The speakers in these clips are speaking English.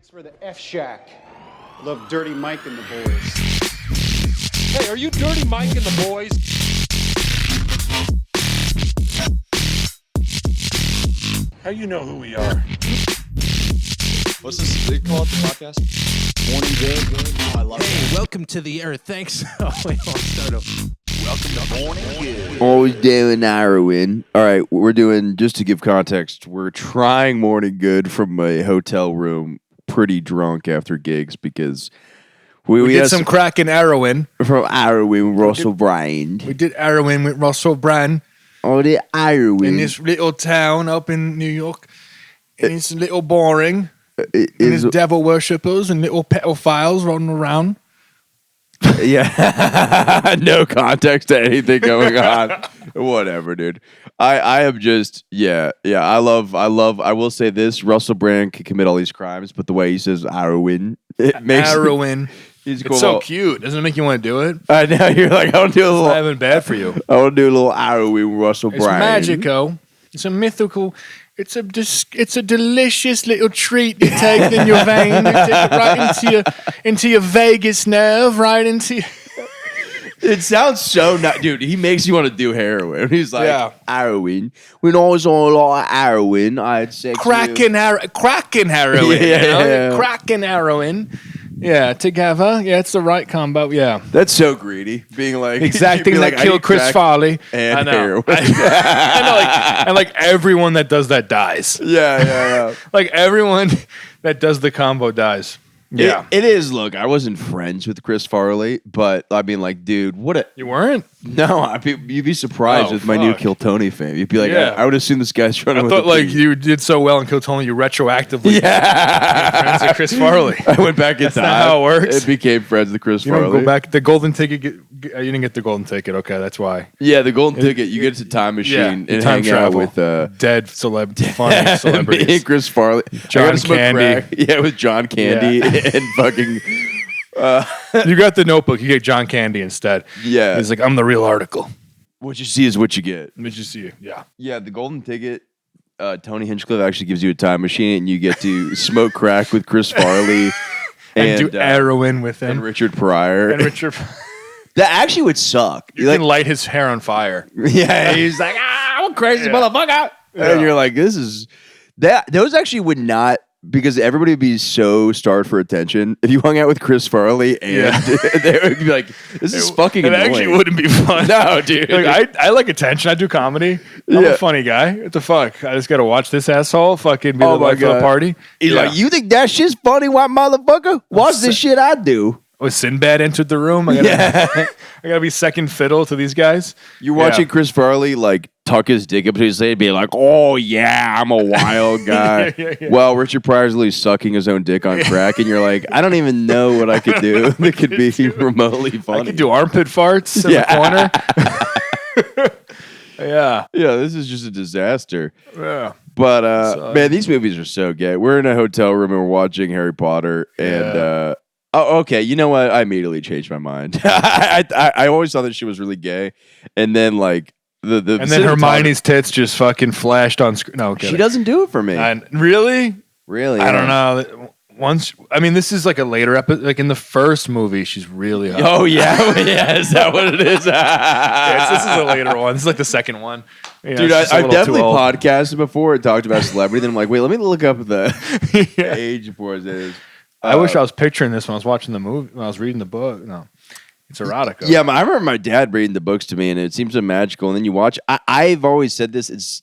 Thanks for the F Shack. Love Dirty Mike and the boys. Hey, are you Dirty Mike and the boys? How you know who we are? What's this big called, the podcast? Morning Good. Oh, I love Hey, welcome to the Earth. Thanks. Oh, wait, I'll start over. Welcome to Morning Good. Always doing Irwin. All right, we're doing, just to give context, we're trying Morning Good from a hotel room, pretty drunk after gigs because We did had some crack in Irwin. from Irwin, Russell Brand. We did Irwin with Russell Brand Oh, the Irwin. in this little town up in New York. And it's a little boring. It And is, there's devil worshippers and little pedophiles running around. yeah, no context to anything going on. Whatever, dude. I am just, yeah. I will say this: Russell Brand can commit all these crimes, but the way he says Irwin, it makes Irwin. He's It's so cute. Doesn't it make you want to do it? I know you're like, I want to do a It's little. not even bad for you. I want to do a little Irwin Russell It's Brand. magical. It's a mythical. It's a delicious little treat you take in your vein. You take it right into your vagus nerve, right into. It sounds so not, dude. He makes you want to do heroin. He's like, Yeah. heroin. When I was on a lot of heroin, I had sex cracking heroin. Yeah. Cracking heroin. Yeah, together. Yeah, it's the right combo. Yeah. That's so greedy. Being like Exact being thing like, that I killed need Chris crack Farley. and I know. heroin. I know, like everyone that does that dies. yeah. Like everyone that does the combo dies. Yeah. It is. Look, I wasn't friends with Chris Farley, but I mean, like, dude, what a You weren't? no. You'd be surprised Oh, with my new fuck. Kill Tony fame. You'd be like, Yeah. I would assume this guy's trying I to. thought like you did so well in Kill Tony, you retroactively friends with Chris Farley. I went back in That's time. not how it works. It became friends with Chris You Farley. don't go back. The golden ticket. You didn't get the golden ticket. Okay, that's why. Yeah, the golden ticket. You get to time machine Yeah, and time hang out travel. with Dead funny me celebrities. and Chris Farley. John I gotta smoke Candy. crack. Yeah, with John Candy and fucking You got the Notebook. You get John Candy instead. yeah. He's like, I'm the real article. What you see is what you get. Did you see? Yeah. Yeah, the golden ticket. Tony Hinchcliffe actually gives you a time machine, and you get to smoke crack with Chris Farley And do heroin with him. and Richard Pryor. And Richard, That actually would suck. you can light his hair on fire. Yeah, he's like, I'm a crazy Yeah. motherfucker. Yeah. And you're like, this is that. Those actually would not, because everybody would be so starved for attention. If you hung out with Chris Farley, and Yeah. they would be like, this is fucking It annoying. actually wouldn't be fun. No, dude. Like, I like attention. I do comedy. I'm Yeah. a funny guy. What the fuck? I just got to watch this asshole fucking be Oh the my life of the God. party. He's Yeah. like, you think that shit's funny, white motherfucker? Watch this shit I do. Was Sinbad entered the room? I gotta be second fiddle to these guys. You're watching Chris Farley like tuck his dick up to his head, be like, "Oh yeah, I'm a wild guy." Yeah. Well, Richard Pryor's literally sucking his own dick on crack, and you're like, "I don't even know what I could do that could be remotely funny." I could do armpit farts in the corner. Yeah. Yeah, this is just a disaster. Yeah. But man, these movies are so gay. We're in a hotel room and we're watching Harry Potter, and oh, okay, you know what? I immediately changed my mind. I always thought that she was really gay, and then like the And then Hermione's tits just fucking flashed on screen. No, she doesn't do it for me. Really? Really, I don't know. Once, I mean, this is like a later episode. Like in the first movie, she's really hot. Oh yeah, yeah. Is that what it is? Yeah, this is a later one. This is like the second one. Yeah, Dude, it's just a I've little definitely too old. podcasted before and talked about celebrity. Then I'm like, wait, let me look up the Yeah. age before it is. I wish I was picturing this when I was watching the movie. When I was reading the book. No, it's erotica. Yeah, I remember my dad reading the books to me, and it seems so magical. And then you watch. I've always said this.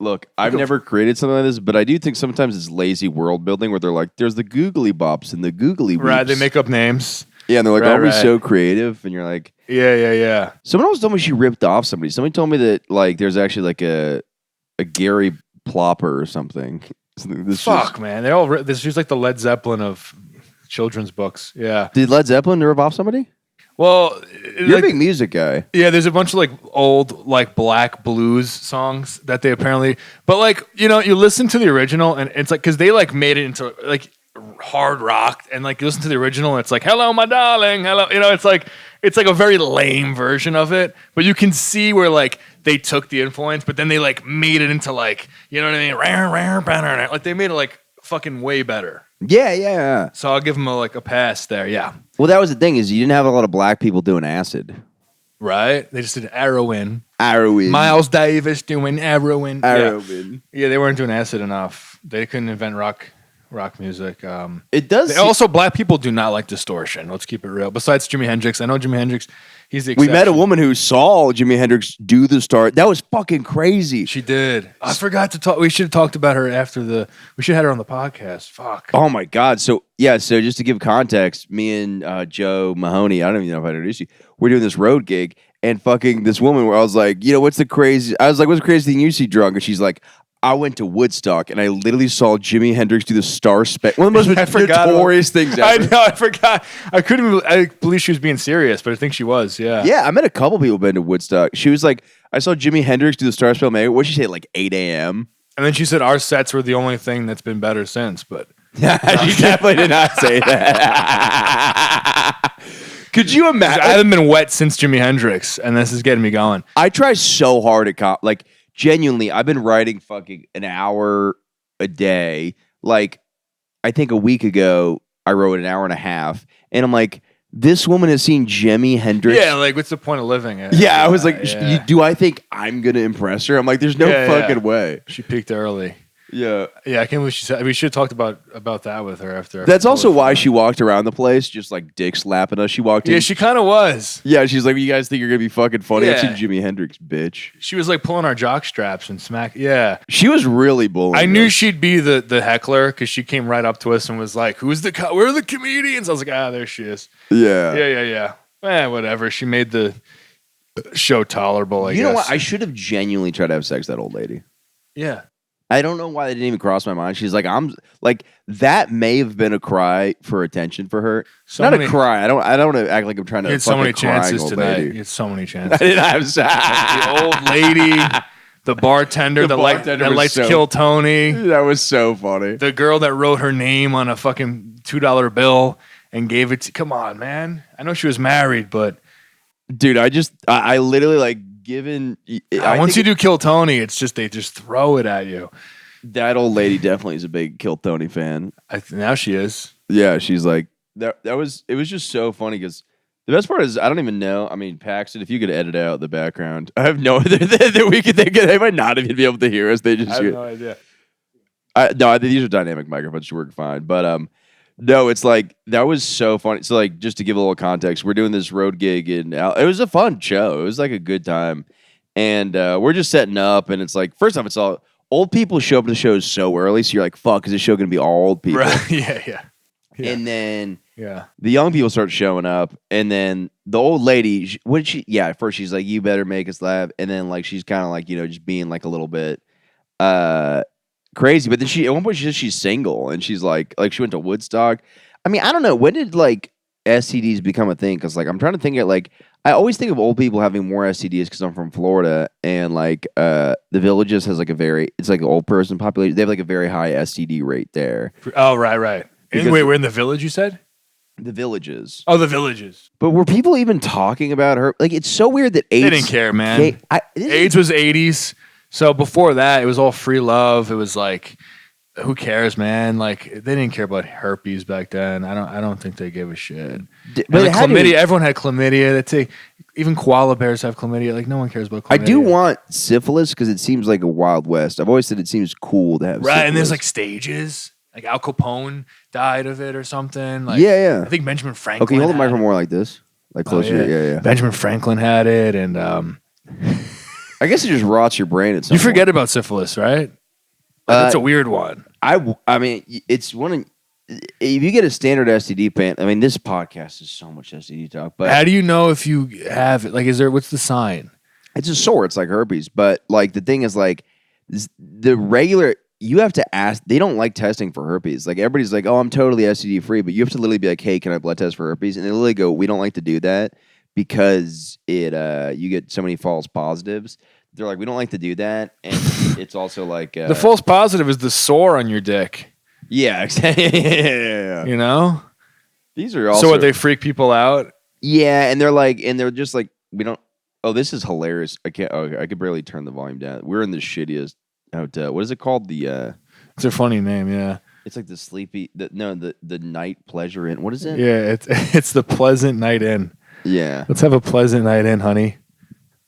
Look, I've never created something like this, but I do think sometimes it's lazy world building where they're like, there's the googly bops and the googly weeps. Right. They make up names. Yeah, and they're like, Right, are we right. so creative? And you're like, Yeah. someone else told me she ripped off somebody. Somebody told me that like there's actually like a Gary Plopper or something. This Fuck, man. They're all. This is like the Led Zeppelin of children's books. Yeah. Did Led Zeppelin rip off somebody? Well, You're like, a big music guy. yeah, there's a bunch of like old like black blues songs that they apparently, but like you listen to the original and it's like because they like made it into like hard rock and like you listen to the original and it's like hello my darling hello it's like a very lame version of it, but you can see where like they took the influence, but then they like made it into like you know what I mean, like they made it like fucking way better. Yeah. So I'll give him a pass there. Yeah. Well, that was the thing is you didn't have a lot of black people doing acid. Right? They just did heroin. Heroin. Miles Davis doing heroin. Heroin. Yeah, they weren't doing acid enough. They couldn't invent rock music. It does. Also, black people do not like distortion. Let's keep it real. Besides Jimi Hendrix, I know Jimi Hendrix. He's the exception. We met a woman who saw Jimi Hendrix do the start. That was fucking crazy. She did. I forgot to talk. We should have talked about her after we should have had her on the podcast. Fuck. Oh my God. So just to give context, me and Joe Mahoney, I don't even know if I introduced you. We're doing this road gig and fucking this woman where I was like, what's the crazy thing you see drunk? And she's like, I went to Woodstock and I literally saw Jimi Hendrix do the Star Spec. One of the most notorious things ever. I know, I forgot. I believe she was being serious, but I think she was, yeah. Yeah, I met a couple people been to Woodstock. She was like, I saw Jimi Hendrix do the Star Spangled Banner. What'd she say, like 8 a.m.? And then she said our sets were the only thing that's been better since, but... She definitely did not say that. Could you imagine? I haven't been wet since Jimi Hendrix, and this is getting me going. I try so hard at genuinely, I've been writing fucking an hour a day. Like, I think a week ago, I wrote an hour and a half. And I'm like, this woman has seen Jimi Hendrix. Yeah, like, what's the point of living? Yeah, I was like, do I think I'm going to impress her? I'm like, there's no fucking way. She peaked early. Yeah. Yeah, I can't believe she said. We should have talked about that with her after. That's also why she walked around the place just like dick slapping us. She walked in. Yeah, she kind of was. Yeah, she's like, you guys think you're going to be fucking funny? Yeah. I've seen Jimi Hendrix, bitch. She was like pulling our jock straps and smack. Yeah. She was really bullying I knew us. she'd be the heckler because she came right up to us and was like, where are the comedians? I was like, there she is. Yeah. Yeah. Whatever. She made the show tolerable, I guess. You know what? I should have genuinely tried to have sex with that old lady. Yeah. I don't know why that didn't even cross my mind. She's like, I'm like, that may have been a cry for attention for her. A cry. I don't want to act like I'm trying to. You had so many chances old tonight. lady. You had so many chances. I didn't have the old lady, the bartender that likes to kill Tony. That was so funny. The girl that wrote her name on a fucking $2 bill and gave it to. Come on, man. I know she was married, but dude, I literally like. Once you do Kill Tony, it's just they just throw it at you. That old lady definitely is a big Kill Tony fan. Now she is. Yeah, she's like that. It was just so funny because the best part is I don't even know. I mean, Paxton, if you could edit out the background, I have no idea that we could. They might not even be able to hear us. They just. I have no idea. I think these are dynamic microphones, which work fine. But no, it's like that was so funny. So like, just to give a little context, we're doing this road gig and it was a fun show. It was like a good time, and we're just setting up. And it's like, first off, it's all old people show up to the shows so early, so you're like, fuck, is this show gonna be all old people? Right? Yeah. And then the young people start showing up, and then the old lady, at first she's like, you better make us laugh, and then like she's kind of like just being like a little bit crazy, but then at one point she says she's single, and she's like she went to Woodstock. I mean, I don't know, when did like STDs become a thing? Because like I'm trying to think of like I always think of old people having more STDs because I'm from Florida, and like the Villages has like it's like an old person population. They have like a very high STD rate there. Oh, right. Wait, we're in the Village, you said? The Villages. Oh, the Villages. But were people even talking about her? Like, it's so weird that AIDS. They didn't care, man. AIDS was 80s. So before that, it was all free love. It was like, who cares, man? Like, they didn't care about herpes back then. I don't think they gave a shit. But like chlamydia, everyone had chlamydia. Even koala bears have chlamydia. Like, no one cares about chlamydia. I do want syphilis because it seems like a Wild West. I've always said it seems cool to have syphilis. And there's like stages. Like Al Capone died of it or something. Like, yeah. I think Benjamin Franklin. Okay, hold the microphone more like this, like closer. Yeah. Benjamin Franklin had it, and I guess it just rots your brain. At some you forget about syphilis, right? That's a weird one. I mean, it's one. If you get a standard STD pan, I mean, this podcast is so much STD talk. But how do you know if you have it? Like, what's the sign? It's a sore. It's like herpes. But like the thing is, like the regular. You have to ask. They don't like testing for herpes. Like everybody's like, "Oh, I'm totally STD free," but you have to literally be like, "Hey, can I blood test for herpes?" And they literally go, "We don't like to do that because you get so many false positives." They're like, "We don't like to do that," and it's also like the false positive is the sore on your dick. Yeah, exactly. Yeah. You know, these are also so what they freak people out. Yeah, and they're just like, we don't. Oh, this is hilarious. I can't. Oh, I could barely turn the volume down. We're in the shittiest hotel. What is it called? It's a funny name, yeah. It's like the night pleasure inn. What is it? Yeah, it's the Pleasant Night Inn. Yeah. Let's have a pleasant night in, honey.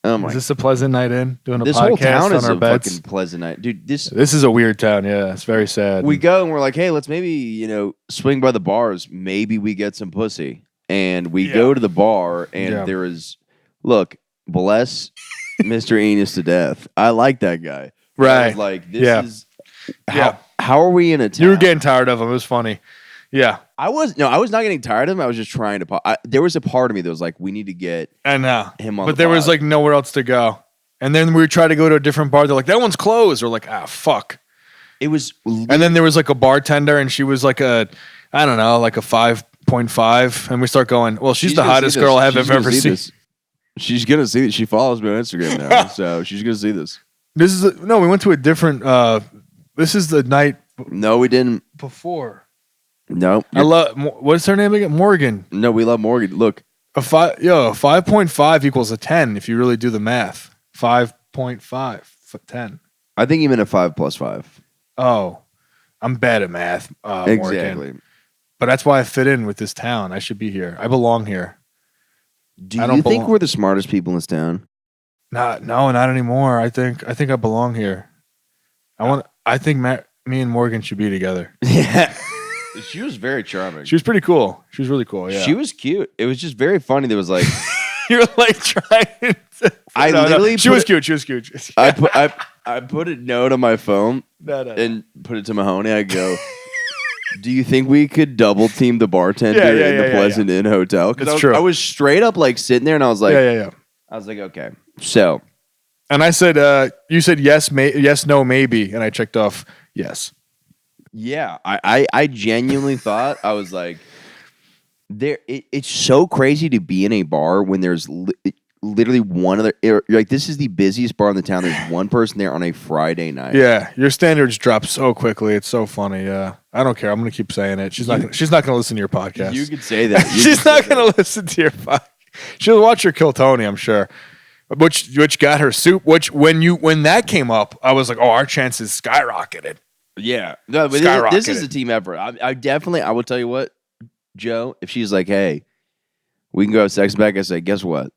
Oh my. Is this a pleasant night in? Doing a This podcast whole town is on our a beds. fucking pleasant night, dude. This is a weird town. Yeah, it's very sad. we go and we're like, hey, let's maybe swing by the bars. Maybe we get some pussy, and we go to the bar, and there is bless Mr. Enos to death. I like that guy. Right. I was like, this is Yeah. how are we in a town? You were getting tired of him. It was funny. Yeah. I was not getting tired of him. I was just trying to. There was a part of me that was like, we need to get I know. him on. But there was like nowhere else to go. And then we tried to go to a different bar. They're like, that one's closed. We're like, fuck. It was. And then there was like a bartender, and she was like a 5.5. And we start going, well, she's the hottest girl I've ever seen. She's gonna see it. She follows me on Instagram now, so she's gonna see this. We went to a different. This is the night. No, we didn't. Before. No, I love. What's her name again? Morgan. No, we love Morgan. Look, a 5.5 equals a 10 if you really do the math. 5.5 10. I think even a 5 plus 5. Oh, I'm bad at math. Exactly. Morgan. But that's why I fit in with this town. I should be here. I belong here. Do you think we're the smartest people in this town? No, not anymore. I think I belong here. I think me and Morgan should be together. Yeah. She was very charming. She was pretty cool. She was really cool. Yeah. She was cute. It was just very funny. There was like you're like trying to. She was cute. She was cute. I put a note on my phone and put it to Mahoney. I go, do you think we could double team the bartender in the Pleasant Inn Hotel? Because I was straight up like sitting there and I was like, I was like, okay. So. And I said, you said yes, no, maybe. And I checked off yes. Yeah, I genuinely thought, I was like, it's so crazy to be in a bar when there's literally one other. You're like, this is the busiest bar in the town. There's one person there on a Friday night. Yeah, your standards drop so quickly. It's so funny. Yeah, I don't care. I'm gonna keep saying it. She's not gonna listen to your podcast. You could say that. She's not gonna listen to your podcast. She'll watch your Kill Tony, I'm sure. Which got her soup. Which when that came up, I was like, oh, our chances skyrocketed. Yeah, no, but this is a team effort. I definitely, I will tell you what, Joe. If she's like, "Hey, we can go have sex back," I say, "Guess what?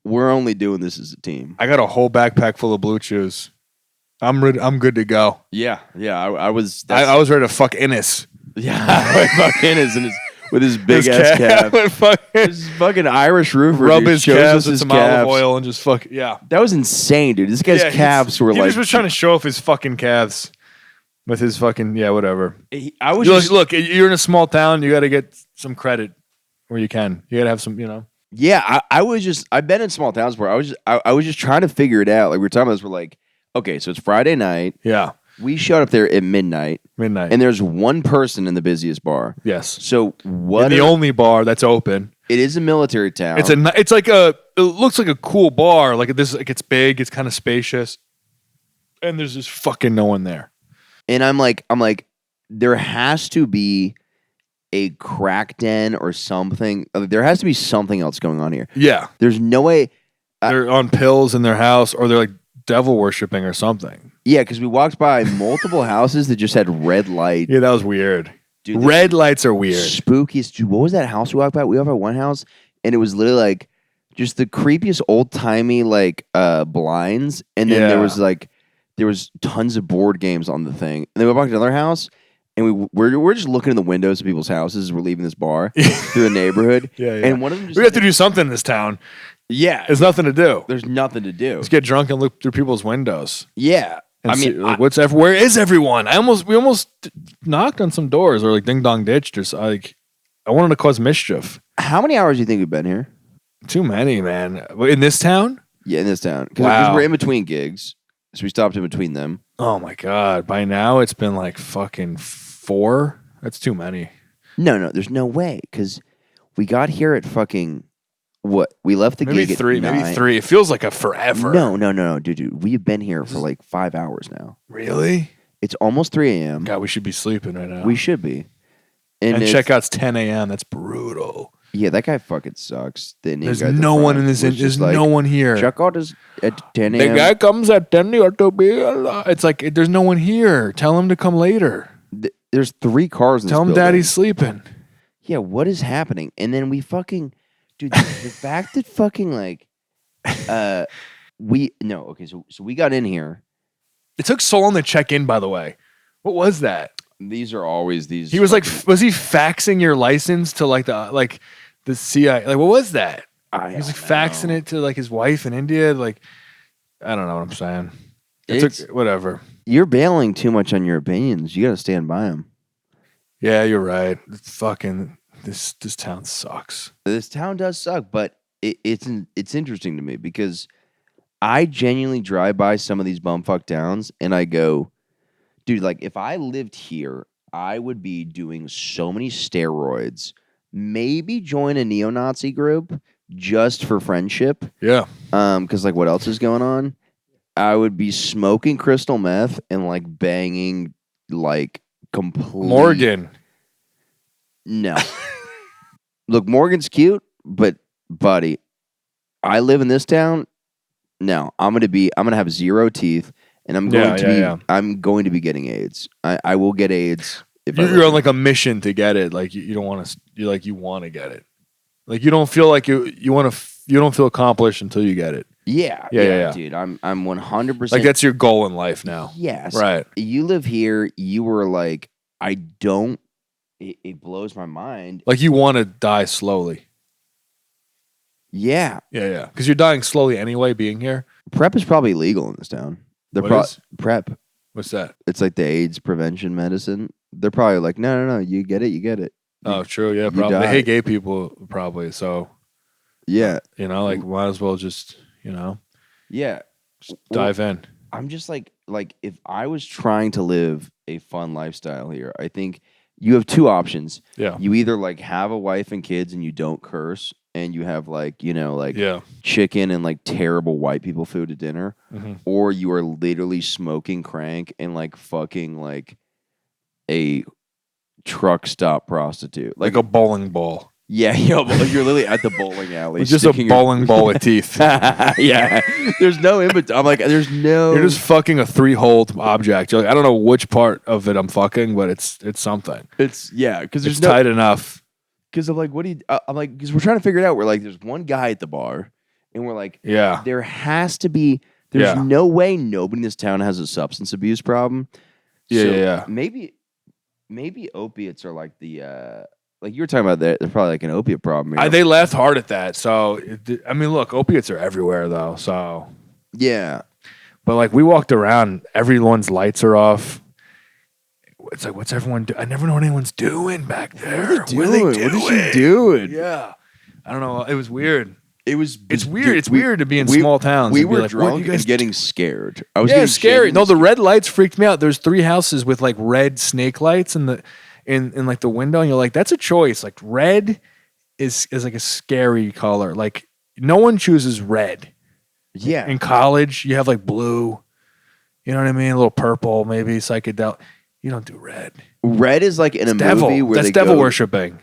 We're only doing this as a team." I got a whole backpack full of blue chews. I'm good to go. Yeah. I was ready to fuck Innes. Yeah, fuck Innes and with his big ass calf. His fucking Irish roofer. Rub his calves with some olive oil and just fuck. Yeah, that was insane, dude. This guy's calves were he like. He was trying to show off his fucking calves. With his fucking whatever. I was look. You're in a small town. You got to get some credit where you can. You got to have some. Yeah, I've been in small towns where I was just trying to figure it out. Like we were talking about this. We're like, okay, so it's Friday night. Yeah, we showed up there at midnight, and there's one person in the busiest bar. Yes. So what? And the only bar that's open. It is a military town. It's like it looks like a cool bar. Like this. Like it's big. It's kind of spacious. And there's just fucking no one there. And I'm like, there has to be a crack den or something. There has to be something else going on here. Yeah. There's no way. They're on pills in their house or they're like devil worshipping or something. Yeah, because we walked by multiple houses that just had red light. Yeah, that was weird. Dude, red lights are weird. Spookiest. Dude, what was that house we walked by? We walked by one house and it was literally like just the creepiest old timey like blinds. And then there was tons of board games on the thing. And then we walked to another house, and we're just looking in the windows of people's houses as we're leaving this bar through the neighborhood. Yeah. And one of them just we have to do something in this town. Yeah. There's nothing to do. There's nothing to do. Let's get drunk and look through people's windows. Yeah. Where is everyone? We almost knocked on some doors or like ding dong ditched or like I wanted to cause mischief. How many hours do you think we've been here? Too many, man. In this town? Yeah, in this town. Because we're in between gigs. So we stopped in between them. Oh my God. By now it's been like fucking 4. That's too many. No, there's no way. Because we got here at fucking what? We left the gig at 9. Maybe 3. It feels like a forever. No, dude. We've been here for like 5 hours now. Really? It's almost 3 a.m. God, we should be sleeping right now. We should be. And checkout's 10 a.m. That's brutal. Yeah, that guy fucking sucks. There's no one in this. There's no one here. Checkout is at 10 The a.m. guy comes at 10. You have to be alive. It's like there's no one here. Tell him to come later. there's 3 cars in this Tell him building. daddy's sleeping. Yeah, what is happening? And then we fucking, dude, the fact that fucking like, so we got in here. It took so long to check in, by the way. What was that? These are always these. He was like, was he faxing your license to like the CIA? Like, what was that? He was like faxing it to like his wife in India. Like, I don't know what I'm saying. Whatever. You're bailing too much on your opinions. You got to stand by them. Yeah, you're right. It's fucking this town sucks. This town does suck, but it's interesting to me because I genuinely drive by some of these bumfuck towns and I go, dude, like if I lived here, I would be doing so many steroids. Maybe join a neo-Nazi group just for friendship. Yeah. Because like what else is going on? I would be smoking crystal meth and like banging like complete Morgan. No. Look, Morgan's cute, but buddy, I live in this town. No, I'm gonna have 0 teeth, and I'm going to be getting AIDS. I will get AIDS if You're on like a mission to get it. Like you don't want to. You want to get it. Like you don't feel like you want to. You don't feel accomplished until you get it. Yeah, dude. I'm 100%. Like that's your goal in life now. Yes, right. You live here. You were like, I don't. It blows my mind. Like you want to die slowly. Yeah. Yeah. Because you're dying slowly anyway. Being here. PrEP is probably legal in this town. PrEP. What's that? It's like the AIDS prevention medicine. They're probably like, no. You get it. Oh, true. Yeah, probably. They hate gay people, probably. So. Yeah. Like might as well just, Yeah. Just dive in. I'm just like if I was trying to live a fun lifestyle here, I think you have 2 options. Yeah. You either like have a wife and kids and you don't curse and you have like, chicken and like terrible white people food at dinner, or you are literally smoking crank and like fucking like a truck stop prostitute. Like a bowling ball. Yeah, you're literally at the bowling alley. It's just a bowling ball with teeth. Yeah. There's no in between. I'm like, there's no. You're just fucking a 3-holed object. You're like, I don't know which part of it I'm fucking, but it's something. Because there's tight enough. Because I'm like, what do you? I'm like, because we're trying to figure it out. We're like, there's one guy at the bar, and we're like, yeah, there has to be. There's no way nobody in this town has a substance abuse problem. Yeah. Maybe opiates are like the. Like you were talking about that, there's probably like an opiate problem here. They laughed hard at that. So, I mean, look, opiates are everywhere though. So, yeah. But like we walked around, everyone's lights are off. It's like, what's everyone doing? I never know what anyone's doing back there. What are they doing? What is she doing? Yeah. I don't know. It was weird. It's weird. It's weird to be in small towns. We and be were like, drunk and getting scared. I was scary. No, the red lights freaked me out. There's 3 houses with like red snake lights in like the window, and you're like, that's a choice. Like red is like a scary color. Like no one chooses red. Yeah. In college, you have like blue. You know what I mean? A little purple, maybe psychedelic. You don't do red. Red is like in a movie where that's devil worshipping.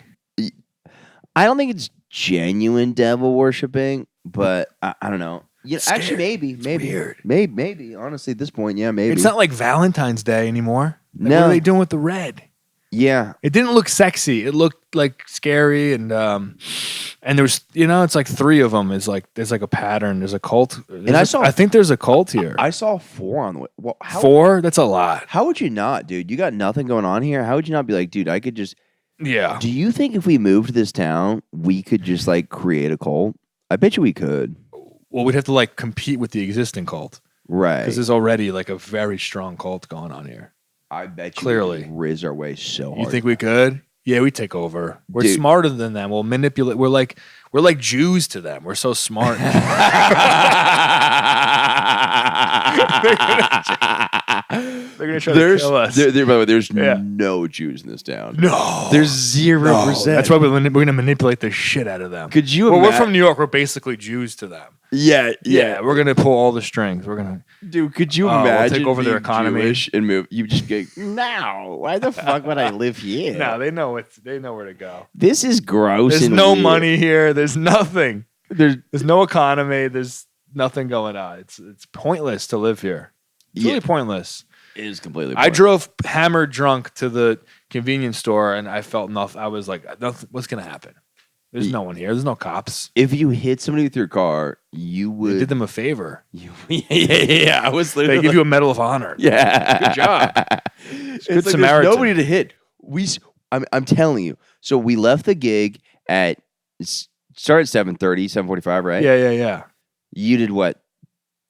I don't think it's genuine devil worshipping, but I don't know. Yeah, actually, maybe. Weird. Maybe. Honestly, at this point, yeah, maybe. It's not like Valentine's Day anymore. Like, no. What are they doing with the red? Yeah. It didn't look sexy. It looked like scary, and there was, it's like 3 of them. There's like a pattern. There's a cult. I think there's a cult here. I saw 4 on the way. Well, 4? That's a lot. How would you not, dude? You got nothing going on here. How would you not be like, dude, I could just. Yeah. Do you think if we moved to this town, we could just like create a cult? I bet you we could. Well, we'd have to like compete with the existing cult. Right. Because there's already like a very strong cult going on here. I bet you clearly we riz our way so hard. You think we could? Yeah, we take over. We're smarter than them. We'll manipulate. We're like Jews to them. We're so smart. They're gonna try to kill us. By the way, there's no Jews in this town. No, there's 0%. That's why we're gonna manipulate the shit out of them. Could you? Well, we're from New York. We're basically Jews to them. Yeah. We're gonna pull all the strings. We're gonna. Dude, could you imagine we'll take over their economy Jewish and move? You just go. No, why the fuck would I live here? No, they know where to go. This is gross. There's and no weird. money here. There's nothing. There's no economy. There's nothing going on. It's pointless to live here. It's really pointless. It is completely. I drove hammered drunk to the convenience store, and I felt nothing. I was like, what's gonna happen? There's no one here. There's no cops. If you hit somebody with your car, you would. You did them a favor. Yeah. I was literally. They give you a Medal of Honor. Yeah. Good job. It's Good like there's Samaritan. nobody to hit. I'm telling you. So we left the gig at start at 7:30, 7:45, right? Yeah. You did what?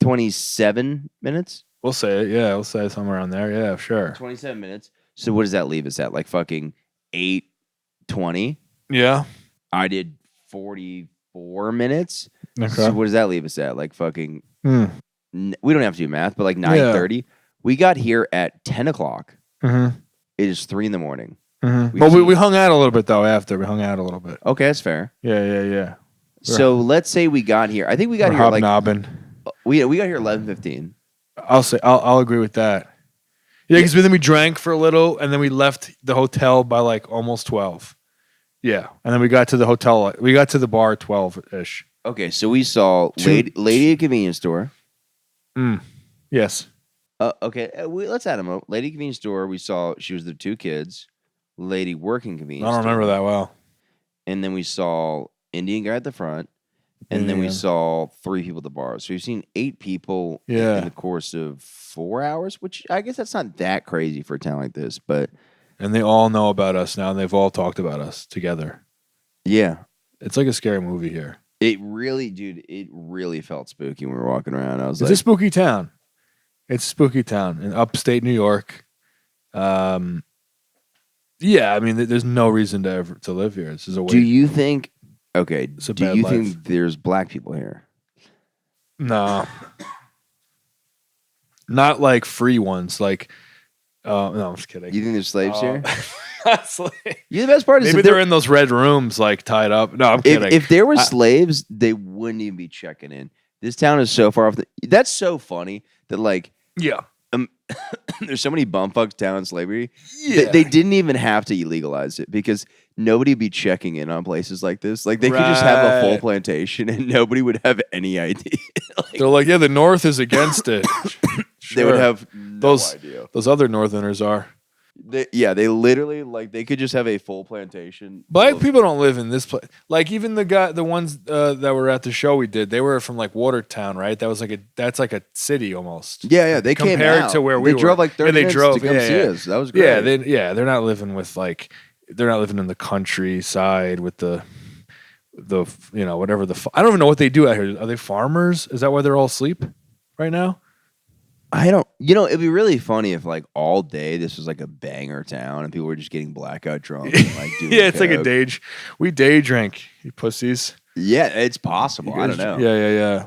27 minutes? We'll say it. Yeah, we'll say it somewhere around there. Yeah, sure. 27 minutes. So what does that leave us at? Like fucking 8:20? Yeah. I did 44 minutes. Okay. So what does that leave us at? Like fucking Hmm. we don't have to do math, but like 9:30. We got here at 10 o'clock. Mm-hmm. It is 3 in the morning. Mm-hmm. But we hung out a little bit though after. We hung out a little bit. Okay, that's fair. Yeah. So let's say we got here. I think we got We're here like hobnobbing. we got here 11:15. I'll agree with that. Yeah, because then we drank for a little, and then we left the hotel by like almost 12. Yeah, and then we got to the hotel. We got to the bar 12-ish. Okay, so we saw lady at convenience store. Yes. Okay, let's add them up. Lady convenience store. We saw she was the 2 kids. Lady working convenience. I don't remember that well. And then we saw Indian guy at the front. And then we saw 3 people at the bar. So we've seen 8 people in the course of 4 hours, which I guess that's not that crazy for a town like this. But And they all know about us now, and they've all talked about us together. yeah, It's like a scary movie here. it really felt spooky when we were walking around. I was It's a spooky town. It's a spooky town in upstate New York. Yeah, I mean, there's no reason to live here. This is a do you think? Okay, It's a do bad you life. think there's black people here? No. Not like free ones. Like, no, I'm just kidding. You think there's slaves here? Honestly. The best part is Maybe if they're in those red rooms, like tied up. No, I'm kidding. If there were slaves, they wouldn't even be checking in. This town is so far off. That's so funny that like yeah. there's so many bumfucks down in slavery. Yeah. They didn't even have to legalize it because nobody would be checking in on places like this. Like they could just have a full Right. plantation and nobody would have any idea. They're like, yeah, the North is against it. They would Sure. have no idea. Those other Northerners are. They literally like they could just have a full plantation. Black people don't live in this place. Like even the ones that were at the show we did, they were from like Watertown, right? That's like a city almost. Yeah, they came Compared out. to where we they drove were. like 30 minutes to come see yeah. us. That was great. They're not living with like they're not living in the countryside with the whatever I don't even know what they do out here. Are they farmers? Is that why they're all asleep right now? I don't. It'd be really funny if like all day this was like a banger town and people were just getting blackout drunk and like doing Yeah, it's like a coke. we day drink, you pussies. Yeah, it's possible. I don't know. Yeah.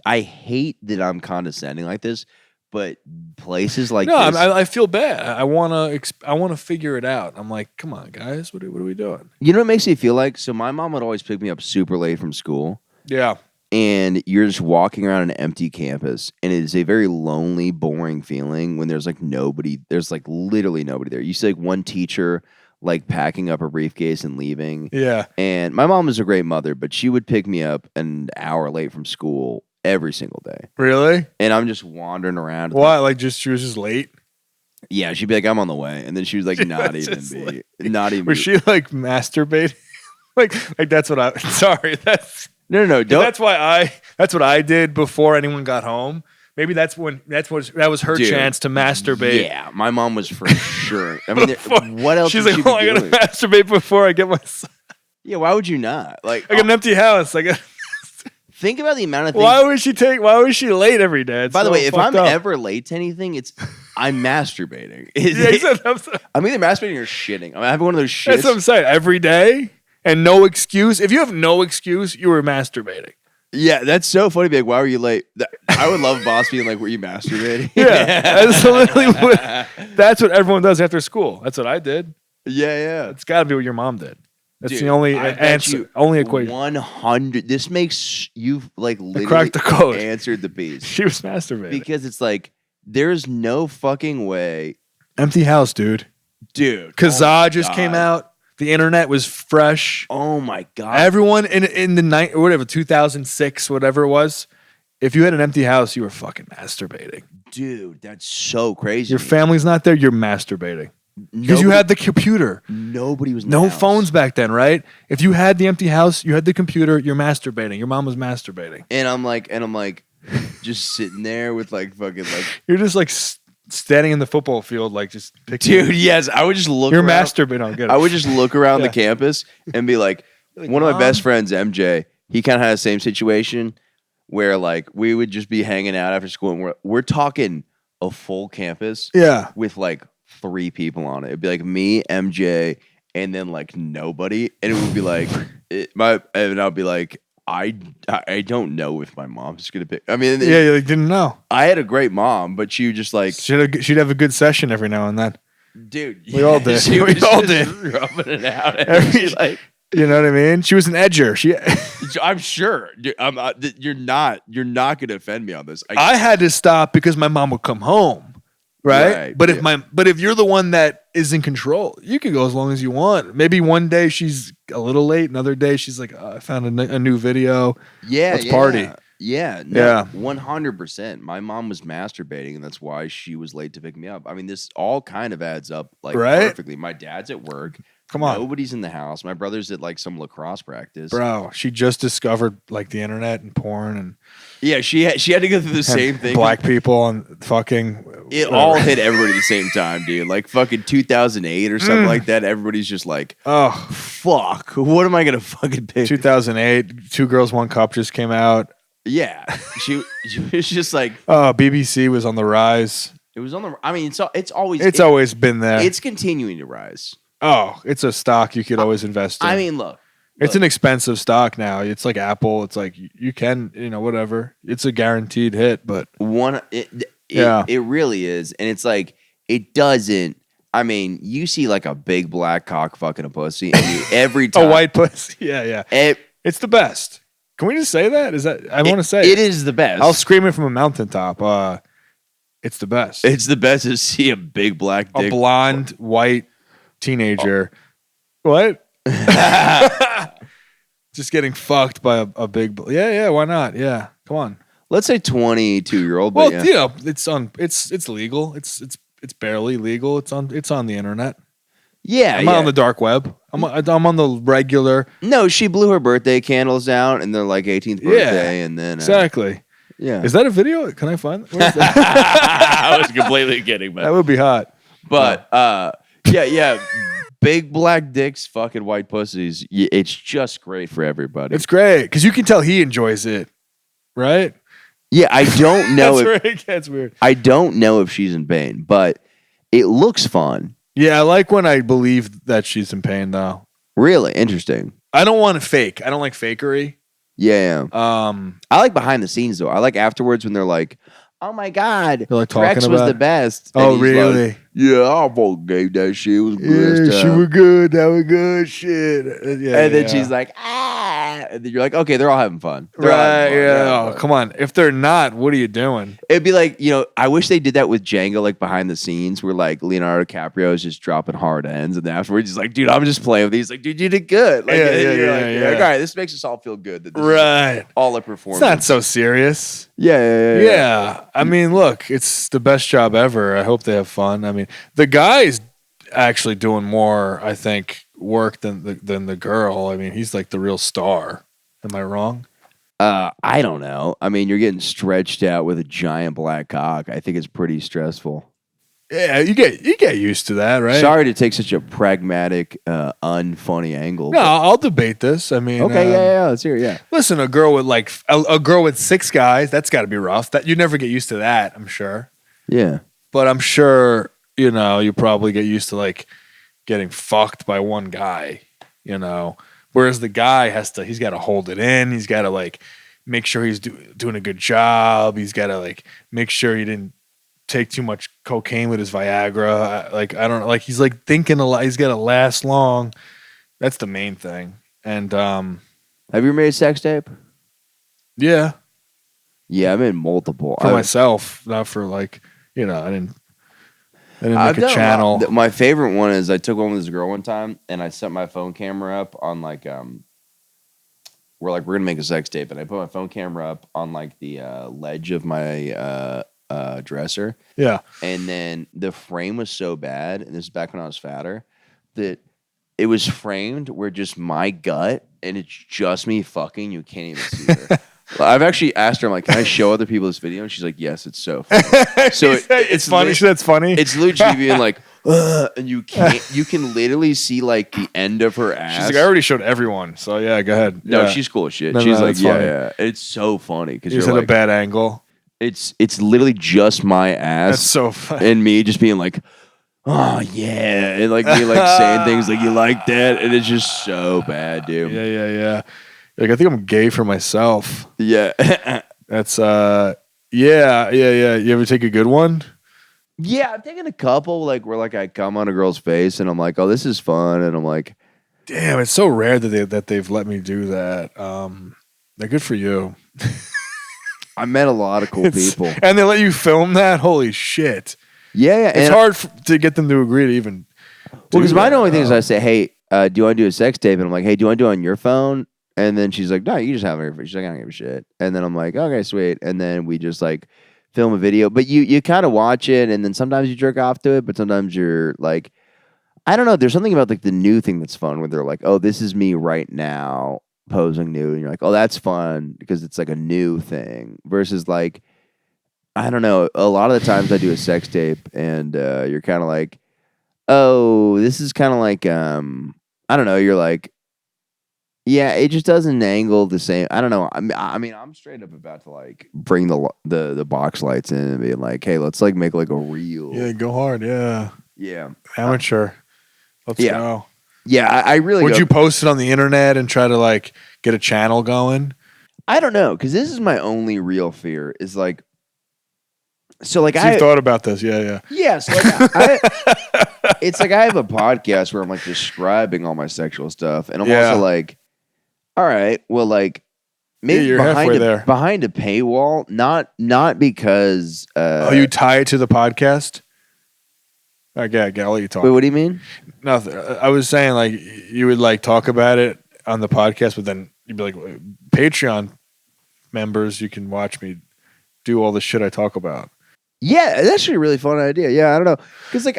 I hate that I'm condescending like this, but places like No, this. I feel bad. I wanna figure it out. I'm like, come on, guys, what are we doing? You know what makes me feel like? So my mom would always pick me up super late from school. Yeah. And you're just walking around an empty campus, and it is a very lonely, boring feeling when there's like nobody. There's like literally nobody there. You see like one teacher like packing up a briefcase and leaving. Yeah. And my mom is a great mother, but she would pick me up an hour late from school every single day. Really? And I'm just wandering around. Why? Like she was just late? Yeah, she'd be like, "I'm on the way," and then she was like, "Not was even just be, not even." Was she like masturbating? like that's what I. Sorry, that's. No, don't. That's what I did before anyone got home. Maybe that was her Dude, chance to masturbate. Yeah, my mom was for sure. I mean, what else? She's would like, she oh, be I gotta doing? masturbate before I get my. Yeah, why would you not? Like, I got an empty house. think about the amount of things. Why was she late every day? It's By the so way, if fucked I'm up. ever late to anything, I'm masturbating. I'm either masturbating or shitting. I'm having one of those shits. That's what I'm saying. Every day and no excuse. If you have no excuse, you were masturbating. Yeah, that's so funny. Be like, why were you late? I would love boss being like, were you masturbating? Yeah, that's what everyone does after school. That's what I did. Yeah. It's got to be what your mom did. That's Dude, the only I bet answer, you only equation. 100. This makes you've like literally cracked the code. answered the piece She was masturbating. because it's like there's no fucking way, Empty house, dude. dude. Kazaa oh just my came God. out. The internet was fresh. Oh my God. Everyone in the night or whatever 2006, whatever it was, If you had an empty house, you were fucking masturbating. Dude, that's so crazy. Your family's not there, you're masturbating. Because you had the computer. Nobody was in the No house. phones back then, right? If you had the empty house, you had the computer, you're masturbating. Your mom was masturbating. And I'm like, just sitting there with like fucking like. You're just like standing in the football field, like just picking. Dude, yes, I would just look. You're around, masturbating. I'll get it. I would just look around Yeah. the campus and be like one of my best friends, MJ. He kind of had the same situation where like we would just be hanging out after school, and we're talking a full campus, Yeah. with like 3 people on it. It'd be like me, MJ, and then like nobody, and it would be like and I'll be like, I don't know if my mom's gonna pick. I mean, Yeah, you like, didn't know. I had a great mom, but she just like, She'd have a good session every now and then. dude, We all did. She We was all just did. rubbing it out. Every- Like, You know what I mean? She was an edger. I'm sure you're not gonna offend me on this. I had to stop because my mom would come home, right? Right, But yeah. if you're the one that is in control, you can go as long as you want. Maybe one day she's a little late, another day she's like, I found a new video. Yeah, Let's party. Yeah, Yeah. 100%. My mom was masturbating, and that's why she was late to pick me up. I mean, this all kind of adds up like Right? perfectly. My dad's at work. Come on. Nobody's in the house. My brother's at like some lacrosse practice. Bro, she just discovered like the internet and porn and Yeah, she had to go through the same thing. black people and fucking. It all hit everybody at the same time, dude. Like fucking 2008 or something like that. Everybody's just like, Oh, fuck, what am I gonna fucking pick? 2008, Two Girls, One Cup just came out. Yeah, she was just like, Oh, BBC was on the rise. it was on the. I mean, it's always Always been there. it's continuing to rise. Oh, it's a stock you could always invest in. I mean, look, it's an expensive stock now. It's like Apple. It's like you can, whatever. It's a guaranteed hit, but Yeah. it really is, and it's like it doesn't. I mean, you see like a big black cock fucking a pussy, and every time a white pussy. Yeah, yeah. it, It's the best. Can we just say that? Is that I want to say it is the best. I'll scream it from a mountaintop. It's the best. It's the best to see a big black A dick. blonde white teenager. What? Just getting fucked by a big. Yeah. Why not? Yeah. Come on. Let's say 22-year-old. Well, But yeah. it's legal. It's barely legal. It's on the internet. Yeah, I'm yeah. not on the dark web. I'm on the regular. No, she blew her birthday candles out, and they're like 18th birthday, and then Exactly. yeah. Is that a video? Can I find? Where's that? I was completely kidding, That would be hot. but yeah, big black dicks, fucking white pussies. It's just great for everybody. It's great because you can tell he enjoys it, right? Yeah, I don't know. That's if, where it gets weird. I don't know if she's in pain, but it looks fun. Yeah, I like when I believe that she's in pain, though. Really interesting. I don't want to fake. I don't like fakery. Yeah. I I like behind the scenes though. I like afterwards when they're like, "Oh my god, They're like Rex talking was about the it? best." Oh, he's really? like, yeah, I fucking gave that shit. It was good. Yeah, she was good. That was good shit. Yeah, And then yeah. she's like, ah. And then you're like, okay, they're all having fun. They're all Right, having fun. They're yeah. having Oh, fun. come on. If they're not, what are you doing? It'd be like, I wish they did that with Django, like behind the scenes, where like Leonardo DiCaprio is just dropping hard ends, and then afterwards he's like, dude, I'm just playing with these. Like, dude, you did good. Like, Yeah, and then yeah, you're yeah, like, yeah. like, all right, this makes us all feel good. That this is Right. all a performance. It's not so serious. Yeah. Yeah. I mean, look, it's the best job ever. I hope they have fun. I mean, the guy's actually doing more, I think, work than the girl. I mean, he's like the real star. Am I wrong? I don't know. I mean, you're getting stretched out with a giant black cock. I think it's pretty stressful. Yeah, you get used to that, right? Sorry to take such a pragmatic, unfunny angle. No, but- I'll debate this. I mean, Okay, yeah, let's hear it. Yeah. Listen, a girl with like a girl with 6 guys, that's got to be rough. That you never get used to that, I'm sure. Yeah. But I'm sure you probably get used to like getting fucked by one guy. Whereas the guy he's got to hold it in. He's got to like make sure he's doing a good job. He's got to like make sure he didn't take too much cocaine with his Viagra. I don't know. Like he's like thinking a lot. He's got to last long. That's the main thing. And Have you ever made a sex tape? yeah, Yeah, I made multiple. for myself, not for like I didn't I've make done a a channel. lot. My favorite one is I took one with this girl one time, and I set my phone camera up on like we're like, we're gonna make a sex tape, and I put my phone camera up on like the ledge of my dresser, Yeah. and then the frame was so bad, and this is back when I was fatter, that it was framed where just my gut and it's just me fucking. You can't even see her. I've actually asked her, I'm like, can I show other people this video? And she's like, yes, it's so funny. So it's funny. That's funny. It's literally being like, and you can literally see like the end of her ass. She's like, I already showed everyone. So yeah, go ahead. No, Yeah. she's cool as shit. No, She's like, that's yeah, funny. yeah. It's so funny because You you're said like, a bad angle. it's literally just my ass. That's so funny. And me just being like, oh yeah, and like me like saying things like you like that, and it's just so bad, dude. Yeah. Like, I think I'm gay for myself. Yeah. That's yeah. You ever take a good one? Yeah, I've taken a couple like where like I come on a girl's face and I'm like, oh, this is fun, and I'm like, Damn, it's so rare that they've let me do that. They're good for you. I met a lot of cool people. And they let you film that? Holy shit. Yeah. It's hard to get them to agree to even. Well, because do my that. only thing is I say, hey, do you want to do a sex tape? And I'm like, hey, do you want to do it on your phone? And then she's like, no, you just have it on your phone. She's like, I don't give a shit. And then I'm like, okay, sweet. And then we just like film a video. But you kind of watch it, and then sometimes you jerk off to it, but sometimes you're like, I don't know. There's something about like the new thing that's fun where they're like, oh, this is me right now posing nude. And you're like, oh, that's fun because it's like a new thing versus like, I don't know. A lot of the times I do a sex tape and you're kind of like, oh, this is kind of like, I don't know. You're like, yeah, it just doesn't angle the same. I don't know. I mean, I'm straight up about to like bring the box lights in and be like, hey, let's like make like a real. Yeah, go hard. Yeah. Yeah. Amateur. Let's go. Yeah, I really Would you post it on the internet and try to like get a channel going? I don't know, because this is my only real fear is like, so like You've thought about this. Yeah. Yeah, so like it's like I have a podcast where I'm like describing all my sexual stuff, and I'm also like, all right, well, like maybe you're halfway there. behind a paywall, not because you tie it to the podcast? Okay, I'll let you talk. Wait, what do you mean? Nothing. I was saying like you would like talk about it on the podcast, but then you'd be like, Patreon members, you can watch me do all the shit I talk about. Yeah, that's actually a really fun idea. Yeah, I don't know, because like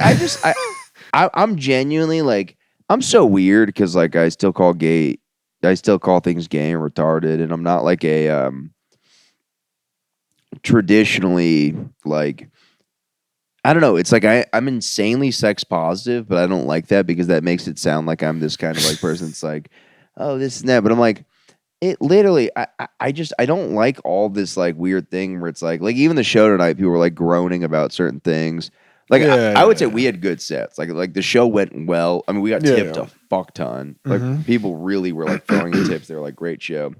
I'm genuinely like I'm so weird because like I still call things gay and retarded, and I'm not like a traditionally like. I don't know. It's like I'm insanely sex positive, but I don't like that because that makes it sound like I'm this kind of like person that's like, oh, this and that. But I'm like, it literally, I don't like all this like weird thing where it's like even the show tonight, people were like groaning about certain things. Like I would say we had good sets. Like the show went well. I mean, we got tipped a fuck ton. Like people really were like throwing in tips. They were like, great show.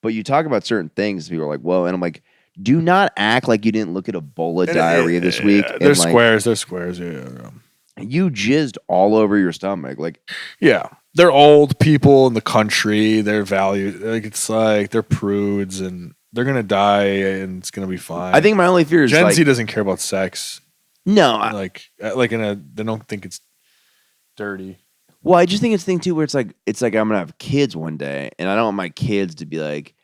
But you talk about certain things, people are like, whoa. And I'm like, do not act like you didn't look at a bowl of diarrhea this week. They're like, squares. They're squares. Yeah. You jizzed all over your stomach. Like, yeah, they're old people in the country. They're valued. Like it's like they're prudes and they're gonna die and it's gonna be fine. I think my only fear is Gen like, Z doesn't care about sex. No, they don't think it's dirty. Well, I just think it's a thing too where it's like I'm gonna have kids one day, and I don't want my kids to be like,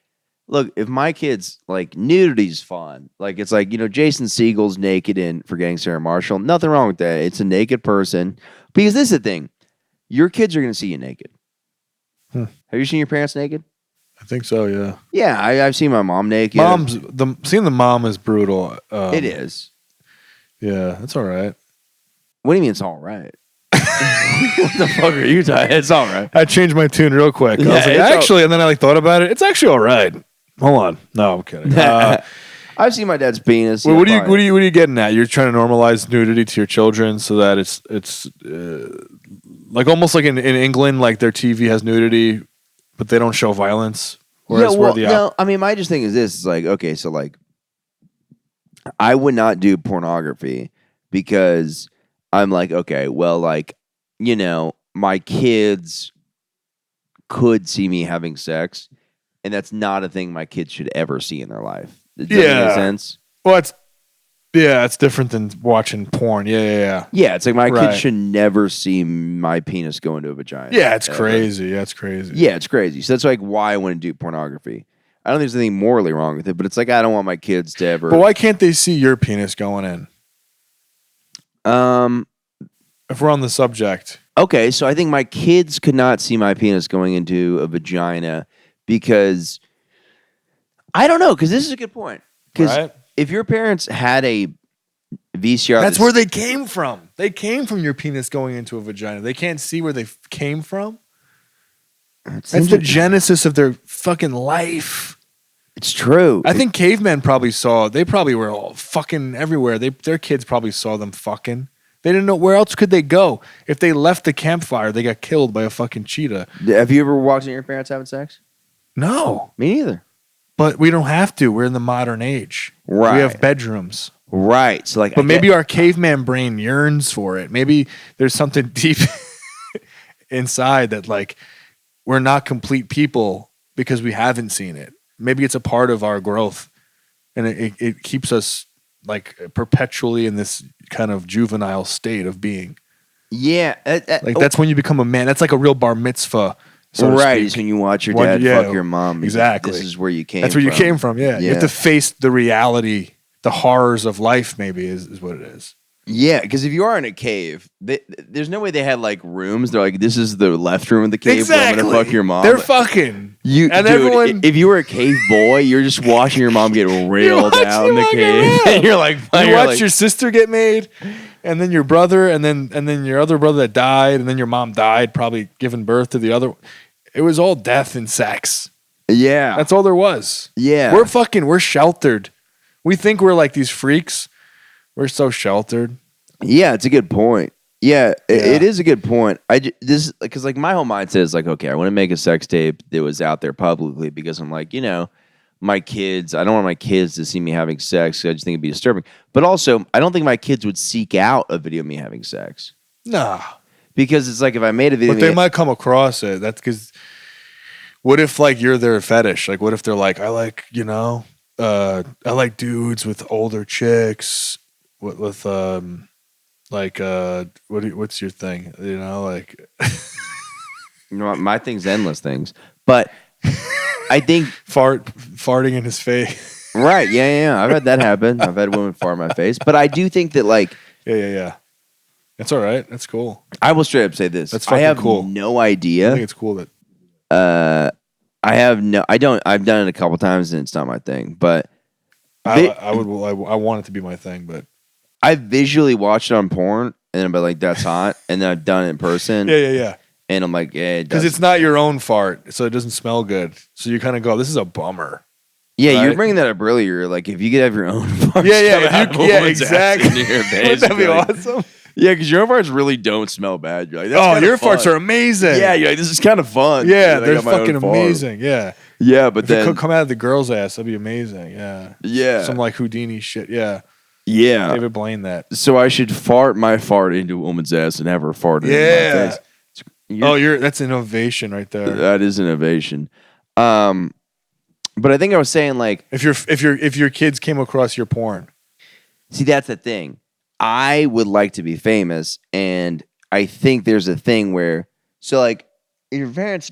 look, if my kids like nudity's fun, like it's like Jason Segel's naked in Forgetting Sarah Marshall, nothing wrong with that. It's a naked person because this is the thing, your kids are gonna see you naked. Have you seen your parents naked? I think so. Yeah. Yeah, I've seen my mom naked. Seeing the mom is brutal. It is. Yeah, it's all right. What do you mean it's all right? What the fuck are you talking? It's all right. I changed my tune real quick. I was like, actually, and then I thought about it. It's actually all right. Hold on. No, I'm kidding. I've seen my dad's penis. What are you getting at? You're trying to normalize nudity to your children so that it's like almost like in England, like their TV has nudity, but they don't show violence. Whereas I mean, my just thing is this: is like, okay, so like, I would not do pornography because I'm like, okay, well, like, my kids could see me having sex, and that's not a thing my kids should ever see in their life. Does that make sense? Well, Yeah, it's different than watching porn. Yeah. Yeah, it's like my Right. kids should never see my penis go into a vagina. Yeah, it's ever. crazy. Yeah, it's crazy. Yeah, it's crazy. So that's like why I wouldn't do pornography. I don't think there's anything morally wrong with it, but it's like I don't want my kids to ever. But why can't they see your penis going in? If we're on the subject. Okay, so I think my kids could not see my penis going into a vagina because I don't know. Because this is a good point. Because Right? if your parents had a VCR, That's where they came from. They came from your penis going into a vagina. They can't see where they came from. That's the genesis of their fucking life. It's true. I think cavemen probably saw. They probably were all fucking everywhere. Their kids probably saw them fucking. They didn't know where else could they go. If they left the campfire, they got killed by a fucking cheetah. Have you ever walked in your parents having sex? No, Me neither. but we don't have to. We're in the modern age. Right. We have bedrooms. Right. So like, But maybe our caveman brain yearns for it. Maybe there's something deep inside that like we're not complete people because we haven't seen it. Maybe it's a part of our growth, and it keeps us like perpetually in this kind of juvenile state of being. Yeah. Like that's when you become a man. That's like a real bar mitzvah. So to right. speak. Is when you watch your When- dad yeah, fuck your mom. exactly. This is where you came. That's where you came from. Yeah. You have to Yeah. face the reality, the horrors of life. Maybe is what it is. Yeah, because if you are in a cave, there's no way they had like rooms. They're like, this is the left room of the cave. Where I'm gonna fuck your mom. They're fucking. You, and dude, everyone. if you were a cave boy, you're just watching your mom get railed watching out in the her get cave, railed. and you're like, You watch your sister get made, and then your brother, and then your other brother that died, and then your mom died, probably giving birth to the other. It was all death and sex. yeah, That's all there was. yeah. We're sheltered. We think we're like these freaks. We're so sheltered. Yeah, it's a good point. Yeah, Yeah. it is a good point. This because like my whole mindset is like, okay, I want to make a sex tape that was out there publicly because I'm like, my kids. I don't want my kids to see me having sex. I just think it'd be disturbing. But also, I don't think my kids would seek out a video of me having sex Nah. because it's like if I made a video, But they might come across it. That's because. What if like you're their fetish? Like, what if they're like, I like I like dudes with older chicks with what's your thing? Like my thing's endless things. But I think farting in his face. right, yeah. I've had that happen. I've had women fart in my face. But I do think that like. Yeah. That's all right. That's cool. I will straight up say this. That's I fucking have cool. no I idea. think it's cool that I've done it a couple times and it's not my thing, but I want it to be my thing, but I visually watched it on porn and I'm like, that's hot. And then I've done it in person yeah. and I'm like, yeah, it Because does. it's not your own fart, so it doesn't smell good. So you kind of go, this is a bummer. Yeah, you're right? bringing that up earlier. Like if you could have your own farts. Yeah, come out of a woman's ass exactly. into your face, Wouldn't that be you're like- awesome? Yeah, because your own farts really don't smell bad. You're like, that's Oh, kinda your fun. farts are amazing. Yeah, you're like, this is kind of fun. Yeah, Like, I they're got my own fucking fart. amazing. Yeah. Yeah, but If it then could come out of the girl's ass, that'd be amazing. Yeah. yeah, Some like Houdini shit. Yeah. yeah. David Blaine that. So I should fart my fart into a woman's ass and have her fart it in Yeah. my face. That's innovation right there. That is innovation. But I think I was saying like, If your kids came across your porn. see, that's the thing. I would like to be famous, and I think there's a thing where, so like, if your parents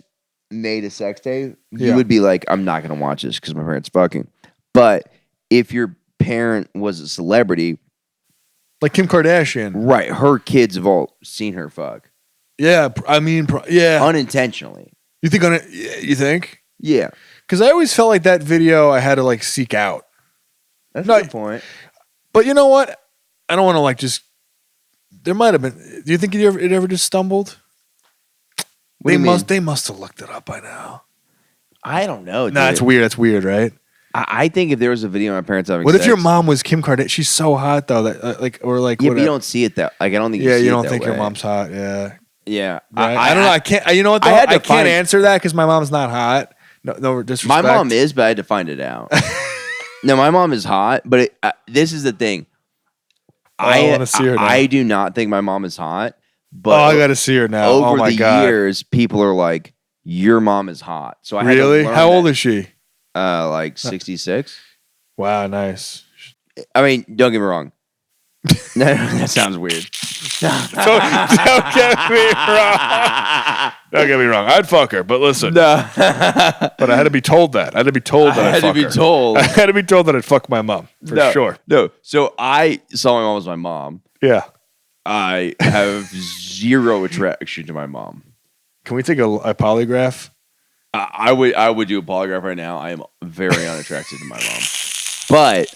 made a sex tape, you Yeah. would be like, I'm not gonna watch this because my parents fucking. But if your parent was a celebrity, Like Kim Kardashian. right, her kids have all seen her fuck Yeah. I mean, yeah. unintentionally. You think? Yeah, Because I always felt like that video I had to like seek out. that's No, a good point. But you know what? I don't want to like just. There might have been. Do you think it ever just stumbled? What do you mean? They must have looked it up by now. I don't know. Nah, dude. it's weird. That's weird, right? I think if there was a video of my parents having What sex, if your mom was Kim Kardashian? She's so hot though that Yeah, but you don't see it that. Like I don't think. Yeah, see you it don't that think your way. mom's hot. Yeah, Yeah, right? I don't know. I can't. You know what? Though? I had to I can't find- answer that because my mom's not hot. No disrespect. My mom is, but I had to find it out. No, my mom is hot, but this is the thing. I wanna see her now. I do not think my mom is hot. Oh, But I got to see her now. over Oh my the god! years, people are like, "Your mom is hot." So I had Really? to learn How old that. is she? Like 66. Wow, nice. I mean, don't get me wrong. No, that sounds weird. Don't get me wrong. Don't get me wrong. I'd fuck her, but listen. No. But I had to be told that. I had to be told that I I'd had to fuck be her. told. I had to be told that I'd fuck my mom for sure. No. So I saw my mom as my mom. Yeah. I have zero attraction to my mom. Can we take a polygraph? I would do a polygraph right now. I am very unattracted to my mom. But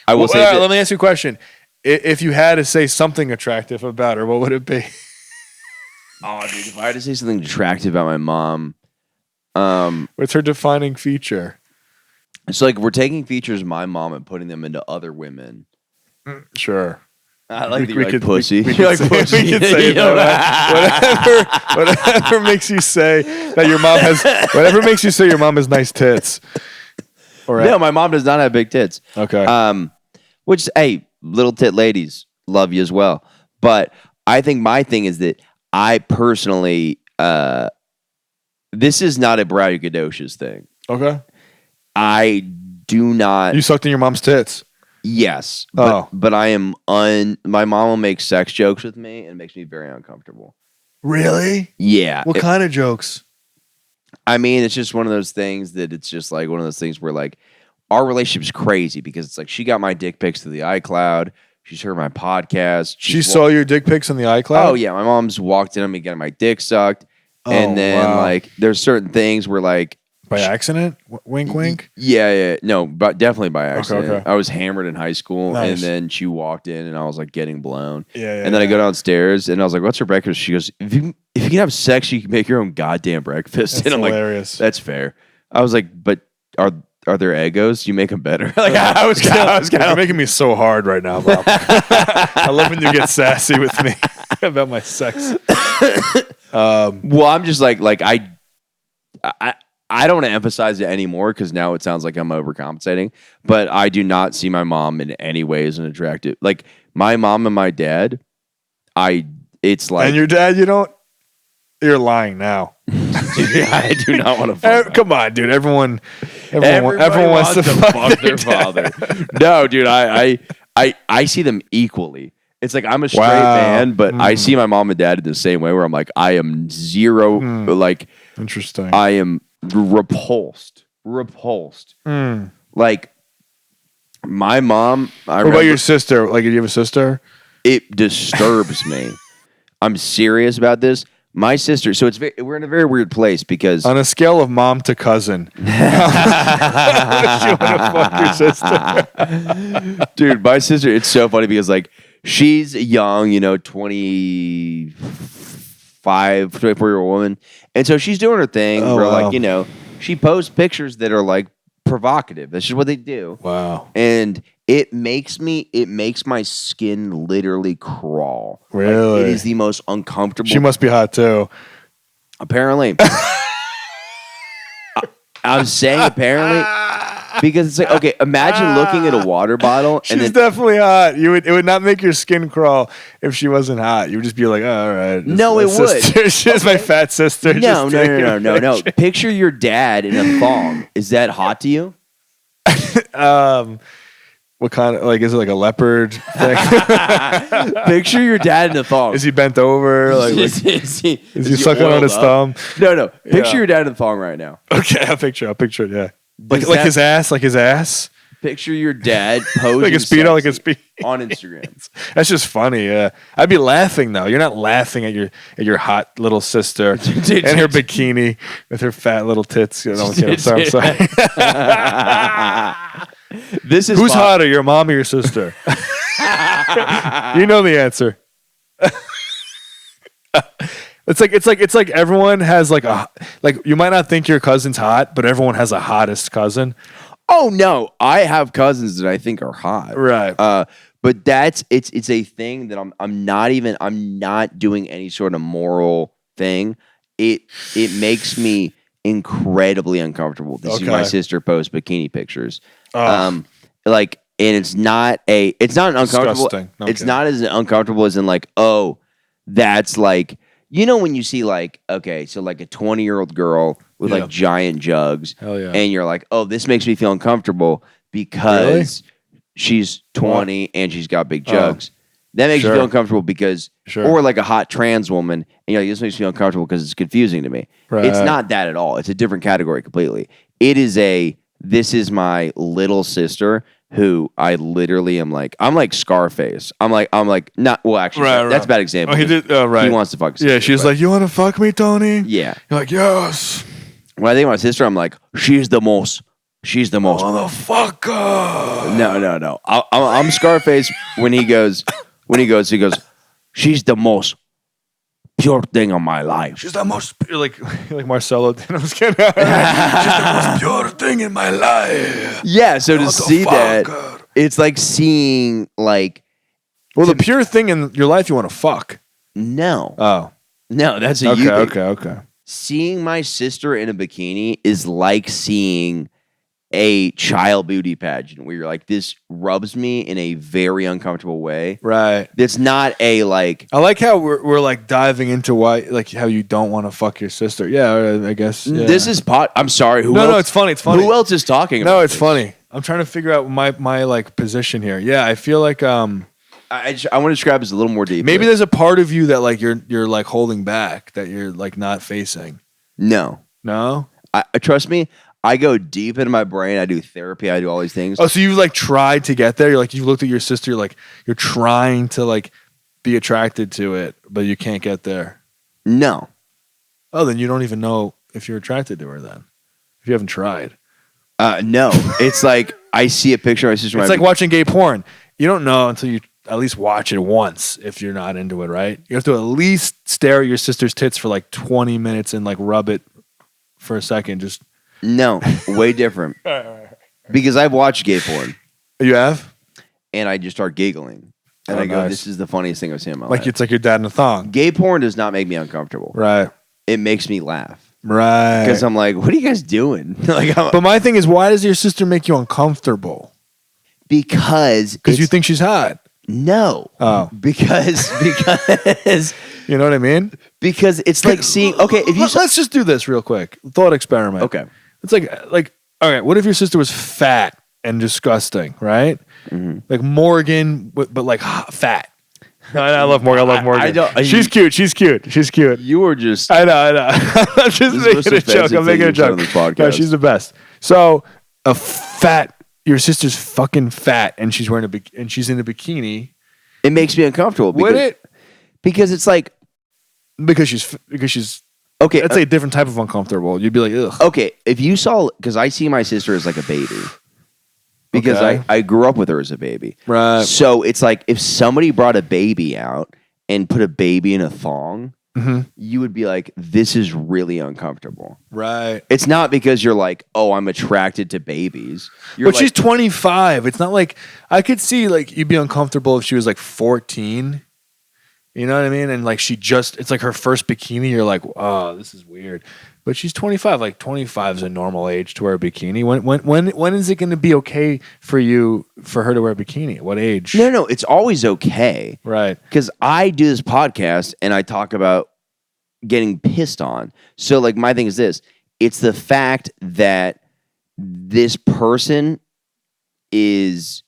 I will say that, let me ask you a question. If you had to say something attractive about her, what would it be? oh, dude, if I had to say something attractive about my mom, What's her defining feature? it's like we're taking features of my mom and putting them into other women. Sure. I like that We you're could- like pussy. we You're like could say- pussy. we could say You know that. Whatever makes you say that your mom has. Whatever makes you say your mom has nice tits. Or No, my mom does not have big tits. Okay. Which, hey, little tit ladies, love you as well. But I think my thing is that I personally, this is not a braggadocious thing. Okay. I do not. You sucked in your mom's tits. Yes. Oh. But I am my mom will make sex jokes with me and it makes me very uncomfortable. Really? Yeah. What kind of jokes? I mean, it's just one of those things that it's just like one of those things where like our relationship's crazy because it's like she got my dick pics through the iCloud. She's heard my podcast. She saw your dick pics on the iCloud? Oh yeah, my mom's walked in on me getting my dick sucked, Oh, and then wow. like there's certain things where like By accident? Wink, wink. yeah, no, but definitely by accident. okay. I was hammered in high school, and Nice. then she walked in, and I was like getting blown. Yeah. And then I go downstairs, and I was like, "What's for breakfast?" She goes, "If you can have sex, you can make your own goddamn breakfast." That's and I'm hilarious. like, "That's fair." I was like, "But are there Eggos? You make them better." Like I was kind You're of making me so hard right now, bro. I love when you get sassy with me about my sex. well, I'm just like I don't want to emphasize it anymore because now it sounds like I'm overcompensating. But I do not see my mom in any way as an attractive. Like my mom and my dad, it's like And your dad, you don't? You're lying now. I do not want to fuck. Come on, dude. Everyone Everybody wants to fuck their father. No, dude, I see them equally. It's like I'm a straight Wow. man, but I see my mom and dad in the same way where I'm like, I am zero, like Interesting. I am repulsed. Like my mom, What about your sister? Like, do you have a sister? it disturbs me. I'm serious about this. My sister, so we're in a very weird place because On a scale of mom to cousin, how much you want to fuck your sister? dude, my sister, it's so funny because like she's a young, 24-year-old woman. And so she's doing her thing Oh, where wow. like, she posts pictures that are like provocative. That's just what they do. Wow. And it makes my skin literally crawl. Like, Really? it is the most uncomfortable. She must be hot too. Apparently. I'm saying apparently because it's like, okay, imagine looking at a water bottle and She's then definitely hot. It would not make your skin crawl if she wasn't hot. You would just be like, oh, all right. No, it would. She's my fat sister. no, just taking a no. picture. Picture your dad in a thong. Is that hot to you? What kind of, like, is it like a leopard thing? Picture your dad in a thong. Is he bent over? Like, is he is he sucking on oiled his up? thumb? No. Picture Yeah. your dad in a thong right now. Okay, I'll picture it, yeah. Like Does like that- his ass? Picture your dad posing Like a speedo, like a sexy speedo. on Instagram. That's just funny, yeah. I'd be laughing though. You're not laughing at your hot little sister Dude, and her bikini with her fat little tits. You know, I'm sorry. This is Who's fun. hotter, your mom or your sister? You know the answer. It's like everyone has like you might not think your cousin's hot, but everyone has a hottest cousin. Oh no, I have cousins that I think are hot. Right. But it's a thing that I'm not doing any sort of moral thing. It makes me incredibly uncomfortable to see my Okay. sister post bikini pictures. Oh. Like, and it's not an uncomfortable. Disgusting. No, It's okay. not as uncomfortable as in like, oh, that's like, when you see like, okay, so like a 20-year-old girl with Yeah. like giant jugs. Hell yeah. And you're like, oh, this makes me feel uncomfortable because she's 20 and she's got big jugs. That makes you Sure. feel uncomfortable because, Sure. or like a hot trans woman, and this makes me feel uncomfortable because it's confusing to me. Right. It's not that at all. It's a different category completely. It is this is my little sister who I literally am like, I'm like Scarface. I'm like, not, well, actually, Right, that's a right. bad example. Oh, he did. Oh, right. He wants to fuck his Yeah, sister, she's but- like, "You want to fuck me, Tony?" yeah. You're like, "Yes, When I think of my sister, I'm like, she's the most. motherfucker." No. I'm Scarface when he goes, she's the most pure thing of my life. She's the most you're like Marcelo. I was kidding. She's the most pure thing in my life. Yeah, so to What the see fuck, that, God? it's like seeing like, Well, the pure thing in your life you want to fuck. no, Oh, that's a you thing. okay. Seeing my sister in a bikini is like seeing a child beauty pageant where you're like, this rubs me in a very uncomfortable way. Right. It's not a like, I like how we're like diving into why, like how you don't want to fuck your sister. Yeah, I guess. Yeah. this is I'm sorry. Who else? No, it's funny. It's funny. Who else is talking about No, it's this? funny. I'm trying to figure out my like position here. Yeah, I feel like I want to describe this a little more deeply. maybe there's a part of you that like you're like holding back, that you're like not facing. No. No? I trust me, I go deep into my brain. I do therapy. I do all these things. Oh, so you've like tried to get there. You're like, you looked at your sister. You're like, you're trying to like be attracted to it, but you can't get there. No. Oh, then you don't even know if you're attracted to her. Then, if you haven't tried, No. It's like I see a picture of my sister. it's like watching gay porn. You don't know until you at least watch it once. If you're not into it, right? You have to at least stare at your sister's tits for like 20 minutes and like rub it for a second. Just No, way different. Because I've watched gay porn you have and I just start giggling. And Oh, I go, nice. this is the funniest thing I've seen in my like life. it's like your dad in a thong. Gay porn does not make me uncomfortable. Right. It makes me laugh. Right. Because I'm like, what are you guys doing? like, But my thing is, why does your sister make you uncomfortable? because Because you it's- think she's hot. no. Oh. Because You know what I mean? because it's like seeing if you Let's just do this real quick. Thought experiment. okay. It's like all right, what if your sister was fat and disgusting, right? Mm-hmm. Like Morgan, but like fat. I love Morgan. I love Morgan. I don't- She's cute. She's cute. She's cute. You were just I know. I'm just This is the making most a joke. offensive I'm making thing a you've said joke. on this No, podcast. she's the best. So your sister's fucking fat, and she's wearing and she's in a bikini. it makes me uncomfortable. Would it? Because it's like Because she's. okay, That's a different type of uncomfortable. You'd be like, ugh. okay, if you saw, because I see my sister as like a baby, because Okay. I grew up with her as a baby, Right. so it's like if somebody brought a baby out and put a baby in a thong, Mhm. you would be like, this is really uncomfortable. Right. It's not because you're like, oh, I'm attracted to babies. You're But like, she's 25. It's not like I could see like you'd be uncomfortable if she was like 14. You know what I mean? And like it's like her first bikini. You're like, oh, this is weird. But she's 25. Like 25 is a normal age to wear a bikini. When is it going to be okay for her to wear a bikini? At what age? no, it's always okay. Right. Because I do this podcast and I talk about getting pissed on. So, like, my thing is this: it's the fact that this person is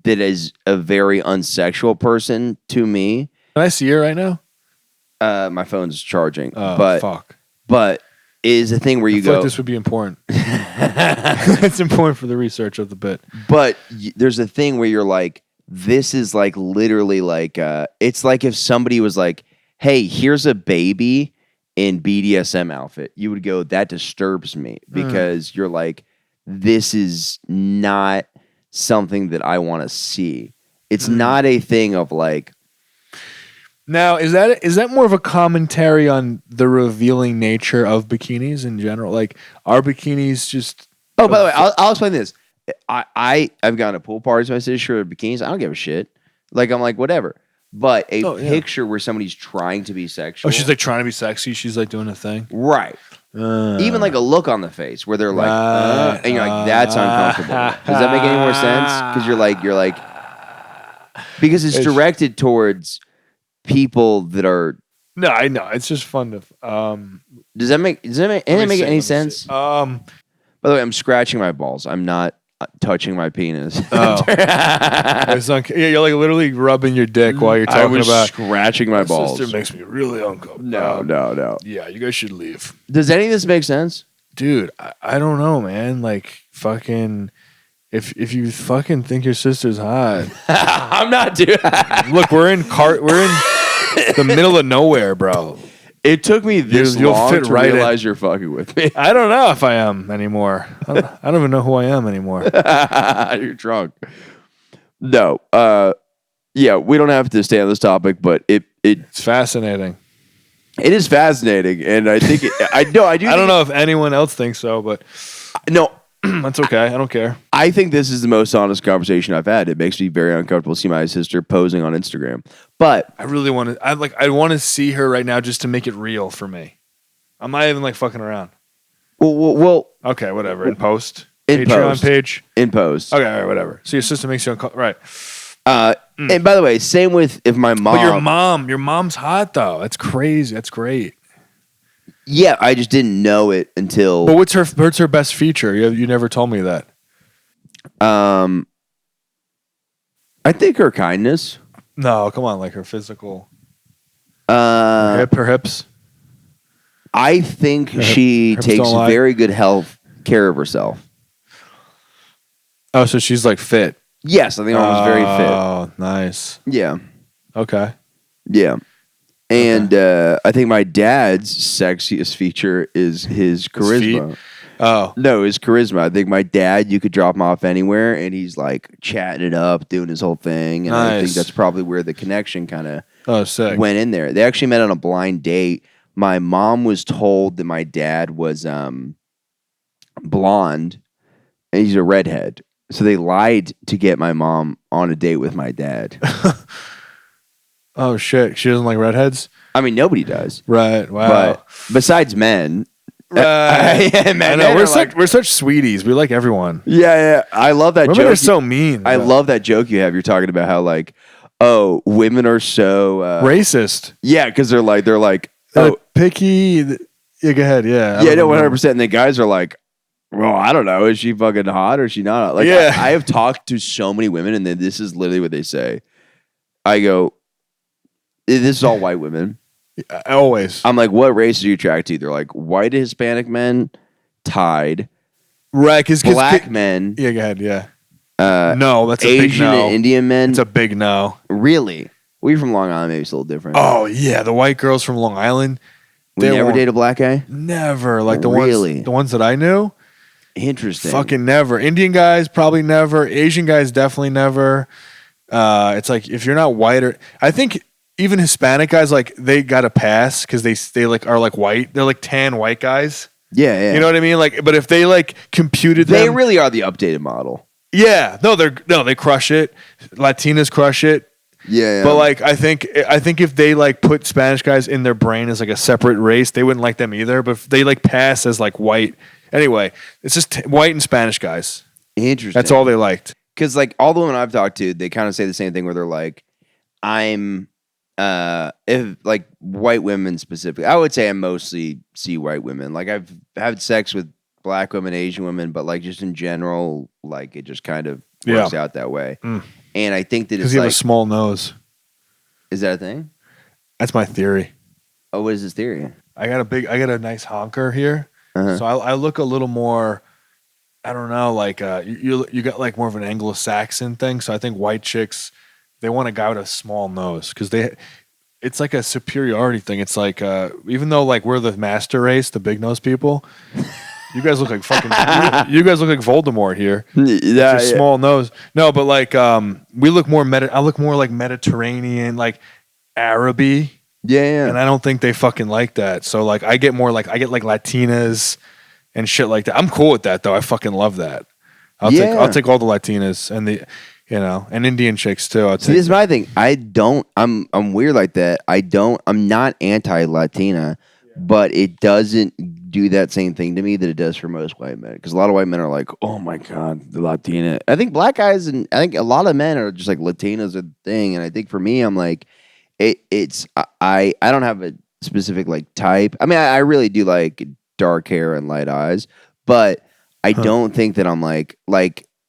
a very unsexual person to me. Can I see her right now? My phone's charging, Oh, but fuck. is a thing where you I feel go. like this would be important. It's important for the research of the bit. But there's a thing where you're like, this is like literally like, it's like if somebody was like, hey, here's a baby in BDSM outfit. You would go, that disturbs me because you're like, this is not something that I want to see. It's not a thing of like, Now, is that more of a commentary on the revealing nature of bikinis in general? Like, are bikinis just? oh, by the way, I'll explain this. I've gone to pool parties with my sister in bikinis. I don't give a shit. Like, I'm like, whatever. But a Oh, yeah. picture where somebody's trying to be sexual. Oh, she's like trying to be sexy. She's like doing a thing. right. Even like a look on the face where they're like, and you're like, that's uncomfortable. Does that make any more sense? Because you're like, because it's directed towards people that are. No, I know. It's just fun to. Does that make any sense? By the way, I'm scratching my balls. I'm not touching my penis. Oh. You're like literally rubbing your dick while you're I talking was about. scratching my balls. Sister makes me really uncomfortable. No. Yeah, you guys should leave. Does any of this make sense? Dude, I don't know, man. Like fucking, if you fucking think your sister's hot, I'm not doing. look, we're in the middle of nowhere, bro. It took me this You'll long fit to right in. realize you're fucking with me. I don't know if I am anymore. I don't even know who I am anymore. You're drunk. No. Yeah, we don't have to stay on this topic, but It's fascinating. it is fascinating, and I think I do. I don't know if anyone else thinks so, but No, that's okay. I don't care. I think this is the most honest conversation I've had. It makes me very uncomfortable to see my sister posing on Instagram. But I really want to. I want to see her right now just to make it real for me. I'm not even like fucking around. well Okay, whatever. In post, In Patreon post. page. in post. Okay, all right, whatever. So your sister makes you uncomfortable, right? And by the way, same with if my mom. But your mom's hot though. That's crazy. That's great. Yeah, I just didn't know it until. But what's her best feature? You never told me that. I think her kindness. No, come on, like her physical. Her Her hips. I think she hips takes don't lie. very good care of herself. Oh, so she's like fit. Yes, I think Mama's very fit. Oh, nice. Yeah, Okay. yeah. And I think my dad's sexiest feature is his charisma. feet? Oh, No, his charisma. I think my dad, you could drop him off anywhere, and he's like chatting it up, doing his whole thing. And I think Nice. that's probably where the connection kind of sick. went in there. They actually met on a blind date. My mom was told that my dad was blonde, and he's a redhead. So they lied to get my mom on a date with my dad. Oh shit, she doesn't like redheads. I mean, nobody does. Right. Wow. But besides men, Right. yeah, I men know are we're such sweeties. We like everyone. yeah. I love that Women joke. are so mean. I love that joke you have. You're talking about how like, oh, women are so racist. yeah, because they're like, oh, Picky. Yeah, go ahead. Yeah. yeah, no, 100%. And the guys are like, well, I don't know. Is she fucking hot or is she not? Like, Yeah. I have talked to so many women, and then this is literally what they say. I go, this is all white women. Always. I'm like, what race are you attracted to? They're like, white Hispanic men, tied, Right. Because black men, Yeah, go ahead. Yeah. No, that's a big Asian no. and Indian men. It's a big no. Really? We from Long Island, maybe it's a little different. Oh yeah, the white girls from Long Island. we they never won't- date a black guy? Never. Like Really? the ones that I knew. Interesting. Fucking never. Indian guys probably never. Asian guys definitely never. It's like if you're not white or I think even Hispanic guys like they got a pass because they like are like white. They're like tan white guys. Yeah. You know what I mean? Like, but if they like computed They them, really are the updated model. yeah, they crush it. Latinas crush it. Yeah. But like I think if they like put Spanish guys in their brain as like a separate race, they wouldn't like them either. But if they like pass as like white, anyway, it's just white and Spanish guys. Interesting. That's all they liked. Because like all the women I've talked to, they kind of say the same thing where they're like, I'm if like white women specifically, I would say I mostly see white women. Like I've had sex with black women, Asian women, but like just in general, like it just kind of works out that way. And I think that Because it's you like, have a small nose. is that a thing? That's my theory. Oh, what is this theory? I got a nice honker here, Uh-huh. so I look a little more. I don't know, like you got like more of an Anglo-Saxon thing. So I think white chicks they want a guy with a small nose because it's like a superiority thing. It's like even though like we're the master race, the big nose people. You guys look like fucking. you guys look like Voldemort here. Yeah, Your small nose. No, but like we look more I look more like Mediterranean, like Araby. yeah. And I don't think they fucking like that. So like I get like Latinas and shit like that. I'm cool with that though. I fucking love that. I'll take all the Latinas and the and Indian chicks too. See, this is my thing. I'm weird like that. I'm not anti-Latina, but it doesn't do that same thing to me that it does for most white men. Because a lot of white men are like, oh my God, the Latina. I think black guys and I think a lot of men are just like Latinas are the thing. And I think for me, I'm like, I don't have a specific like type. I mean, I really do like dark hair and light eyes, but I don't think that I'm like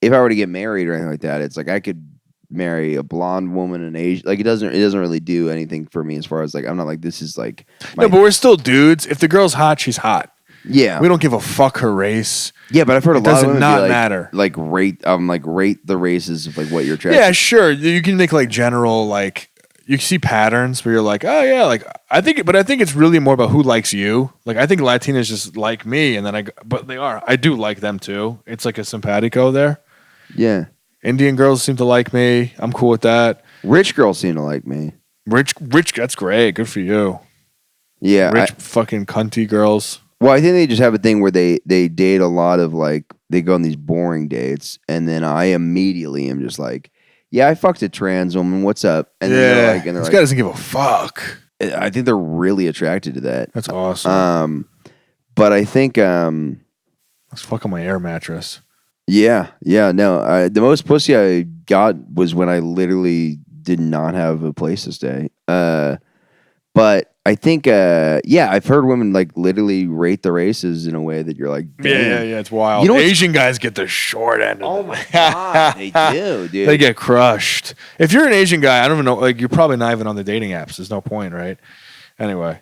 if I were to get married or anything like that, it's like I could marry a blonde woman in Asia. Like it doesn't really do anything for me as far as like I'm not like this is like No, but we're still dudes. If the girl's hot, she's hot. yeah. We don't give a fuck her race. Yeah, but I've heard a It lot of doesn't women not be like, matter. like rate the races of like what you're attracted. Yeah, sure. You can make like general like you see patterns where you're like, oh yeah, like I think it's really more about who likes you. Like I think Latinas just like me, and then but I do like them too. It's like a simpatico there. Yeah. Indian girls seem to like me. I'm cool with that. Rich girls seem to like me. Rich, that's great. Good for you. Yeah. Rich fucking cunty girls. Well, I think they just have a thing where they date a lot of like they go on these boring dates, and then I immediately am just like, yeah, I fucked a trans woman. What's up? And then they're like, this guy doesn't give a fuck. I think they're really attracted to that. That's awesome. But I think Let's fuck on my air mattress. yeah, no. The most pussy I got was when I literally did not have a place to stay. But I think, yeah, I've heard women like literally rate the races in a way that you're like, damn. Yeah, it's wild. You know Asian guys get the short end. Oh my god, they do, dude. They get crushed. If you're an Asian guy, I don't even know. Like, you're probably not even on the dating apps. There's no point, right? Anyway,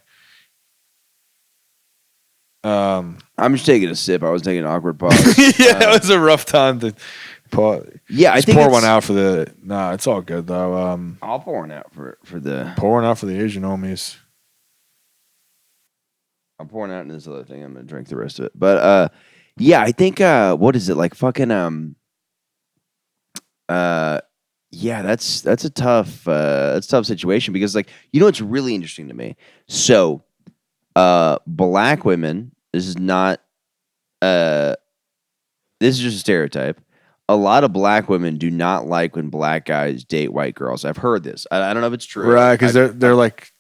I'm just taking a sip. I was taking an awkward pause. yeah, that was a rough time to pour. Yeah, I Just think pour one out for the. Nah, it's all good though. I'll pour one out for the. Pouring out for the Asian homies. I'm pouring out in this other thing. I'm gonna drink the rest of it. But yeah, I think what is it like? Fucking yeah, that's a tough situation because like you know it's really interesting to me. So black women. This is not. This is just a stereotype. A lot of black women do not like when black guys date white girls. I've heard this. I don't know if it's true. Right, because they're like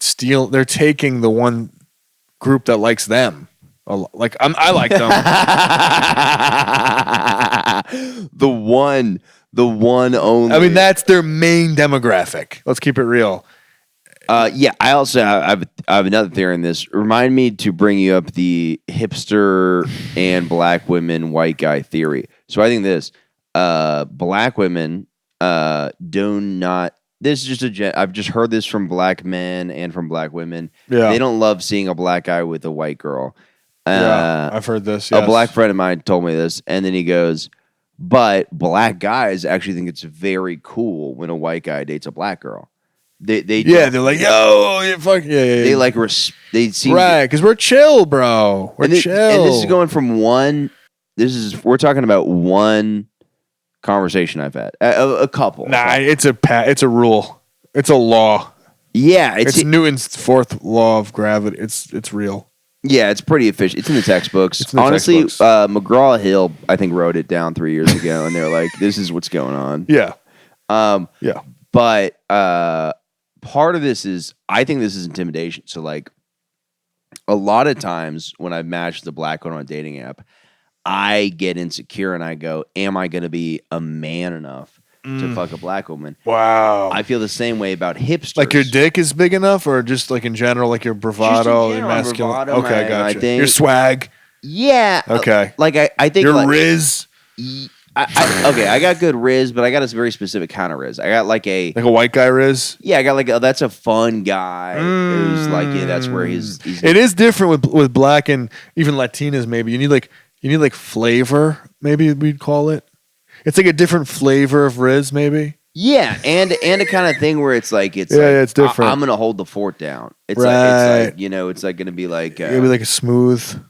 they're taking the one group that likes them. Like I like them. the one only. I mean, that's their main demographic. Let's keep it real. Yeah, I also have another theory in this. Remind me to bring you up the hipster and black women, white guy theory. So I think this black women do not. This is just I've just heard this from black men and from black women. Yeah. They don't love seeing a black guy with a white girl. Yeah, I've heard this. A Yes. black friend of mine told me this, and then he goes, but black guys actually think it's very cool when a white guy dates a black girl. They're like, yo, you fuck yeah. They like they seem right because we're chill, bro. We're chill. And this is going from we're talking about one conversation I've had, a couple. Nah, it's a rule. It's a law. Yeah, It's Newton's fourth law of gravity. It's real. Yeah, it's pretty efficient. It's in the textbooks. Honestly, McGraw Hill, I think, wrote it down 3 years ago, and they're like, "This is what's going on." Yeah. Yeah. But part of this is, I think this is intimidation. So, like, a lot of times when I match the black one on a dating app, I get insecure and I go, "Am I going to be a man enough to fuck a black woman?" Wow. I feel the same way about hipsters. Like your dick is big enough, or just like in general, like your bravado, Just in your general, masculine. bravado, Okay, man, gotcha. I think- Your swag. Yeah. Okay. Like I think Your like, riz, okay, I got good riz, but I got a very specific kind of riz. I got like a like a white guy riz. yeah, I got like that's a fun guy who's like yeah, that's where he's It is different with black and even Latinas. Maybe you need like flavor. Maybe we'd call it. It's like a different flavor of riz. Maybe. yeah, and a kind of thing where it's like Yeah, it's different. I'm gonna hold the fort down. It's Right. like it's like gonna be like Maybe like a smooth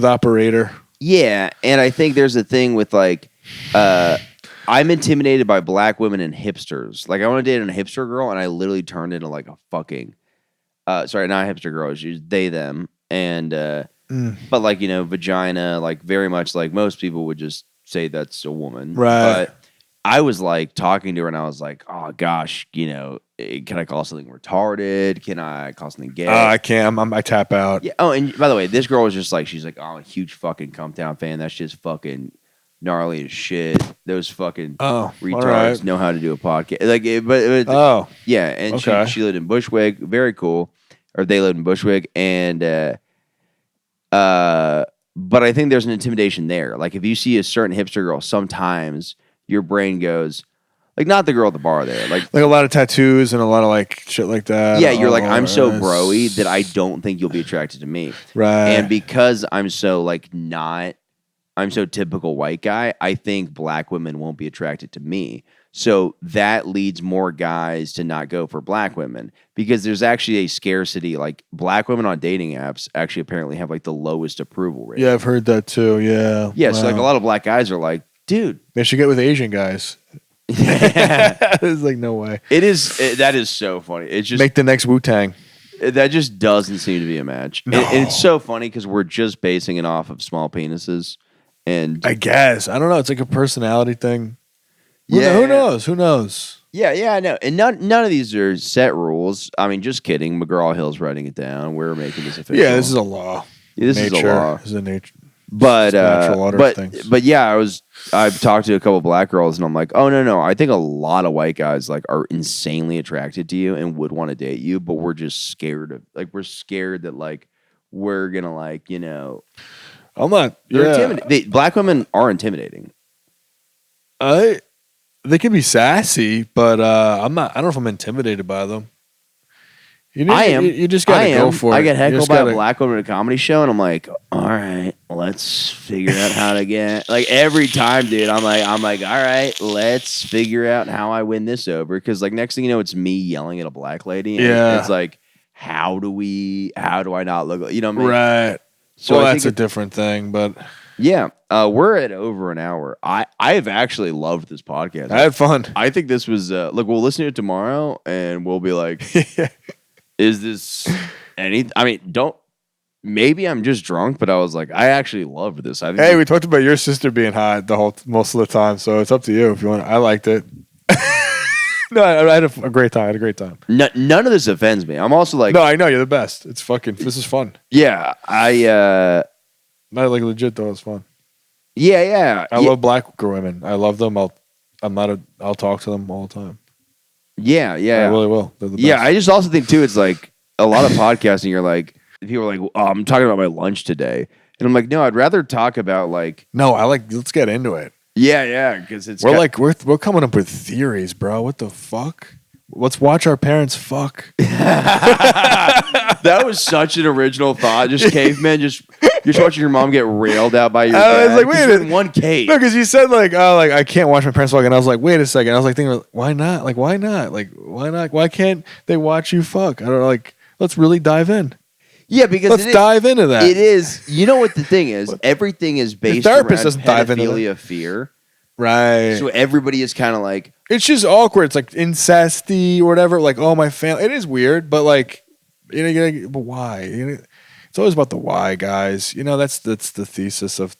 operator. Yeah, and I think there's a thing with like, I'm intimidated by black women and hipsters. Like, I want to date a hipster girl, and I literally turned into like a fucking, sorry, not a hipster girl. She's they them, and but like vagina, like very much like most people would just say that's a woman, Right. But I was like talking to her, and I was like, oh gosh, can I call something retarded? Can I call something gay? I can't. I tap out. Yeah. Oh, and by the way, this girl was just like, she's like, oh, I'm a huge fucking Come Down fan. That shit's fucking gnarly as shit. Those fucking retards right. know how to do a podcast. Like, yeah. And Okay. she lived in Bushwick. Very cool. Or they lived in Bushwick, and but I think there's an intimidation there. Like if you see a certain hipster girl, sometimes your brain goes, like not the girl at the bar there, like a lot of tattoos and a lot of like shit like that. yeah, you're like I'm so it's- bro-y that I don't think you'll be attracted to me. Right. And because I'm so like I'm so typical white guy, I think black women won't be attracted to me. So that leads more guys to not go for black women because there's actually a scarcity. Like black women on dating apps actually apparently have like the lowest approval rate. Yeah, I've heard that too. Yeah. Yeah. So like a lot of black guys are like, dude, they should get with Asian guys. yeah. It's like no way. That is so funny. It's just Make the next Wu-Tang. that just doesn't seem to be a match. No. And it's so funny because we're just basing it off of small penises. And I guess. I don't know. It's like a personality thing. Yeah. Who knows? Who knows? yeah, I know. And none of these are set rules. I mean, just kidding. McGraw-Hill's writing it down. We're making this official. Yeah, this is a law. Yeah, this is a law. This is a nature. But It's natural order of things. but yeah, I've talked to a couple black girls and I'm like, oh no, I think a lot of white guys like are insanely attracted to you and would want to date you, but we're just scared that like we're gonna like, you know, I'm not. they're Yeah. intimidating. Black women are intimidating. They can be sassy, but I'm not. I don't know if I'm intimidated by them. I am. You just gotta go for it. I get You heckled just by gotta- a black woman at a comedy show, and I'm like, all right, let's figure out how to get. Like every time, dude, I'm like, all right, let's figure out how I win this over. Because like next thing you know, it's me yelling at a black lady. And Yeah. it's like, how do I not look? You know what I mean? Right. So Well, I that's think a different thing, but yeah, we're at over an hour. I've actually loved this podcast. I had fun. I think this was look. We'll listen to it tomorrow, and we'll be like, is this any? I mean, don't. Maybe I'm just drunk, but I was like, I actually loved this. I think Hey, we talked about your sister being hot most of the time, so it's up to you if you want. I liked it. No, I had a great time. I had a great time. none of this offends me. I'm also like, No, I know you're the best. It's fucking. This is fun. yeah, Not like legit though. It's fun. yeah. I love black women. I love them. I'll talk to them all the time. Yeah. I really will. They're the best. Yeah, I just also think too, it's like a lot of podcasting. You're like, people are like, oh, I'm talking about my lunch today, and I'm like, no, I'd rather talk about like, No, let's get into it. yeah, because it's We're coming up with theories, bro. What the fuck? Let's watch our parents fuck. that was such an original thought. Just caveman, just watching your mom get railed out by your I dad. was like, wait a Just minute. in one cave. No, because you said like I can't watch my parents fuck, and I was like, wait a second. I was like thinking, why not? Like, why not? Like, why not? Why can't they watch you fuck? I don't know. Like, let's really dive in. Yeah, because Let's dive into that. It is. You know what the thing is? Everything is based therapist around doesn't dive into pedophilia fear. Right. So everybody is kind of like, It's just awkward. It's like incesty or whatever. Like, oh, my family. It is weird, but like, but why? It's always about the why, guys. That's the thesis of.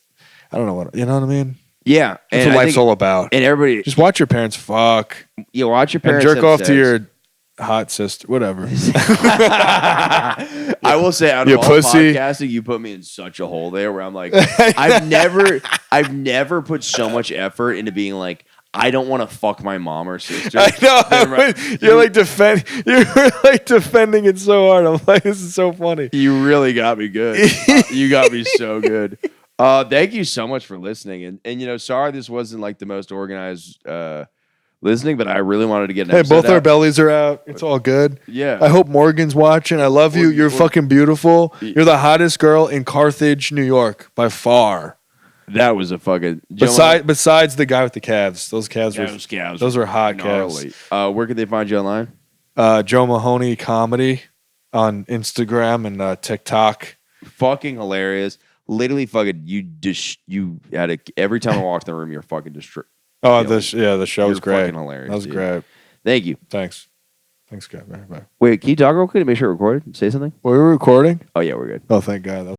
I don't know what you know what I mean. yeah, That's and what I life's think- all about. And everybody, Just watch your parents fuck you watch your and parents jerk have off sex. to your hot sister, whatever. I will say, out You of all pussy. podcasting, you put me in such a hole there where I'm like, I've never put so much effort into being like, I don't want to fuck my mom or sister. I know. Then You're like defending it so hard. I'm like, this is so funny. You really got me good. You got me so good. Thank you so much for listening. And sorry this wasn't like the most organized listening, but I really wanted to get an Hey, episode both our out. bellies are out. It's all good. Yeah. I hope Morgan's watching. I love you. You're fucking beautiful. You're the hottest girl in Carthage, New York, by far. That was a fucking Besides the guy with the calves. Those calves Those calves those were hot gnarly. calves. Where could they find you online? Joe Mahoney Comedy on Instagram and TikTok. Fucking hilarious. Literally fucking every time I walked in the room, you're fucking Oh, the the show was great. fucking hilarious. That was dude. great. Thank you. Thanks, guys. Bye. Wait, can you talk real quick to make sure it recorded? Say something. Were we recording? Oh yeah, we're good. Oh, thank God.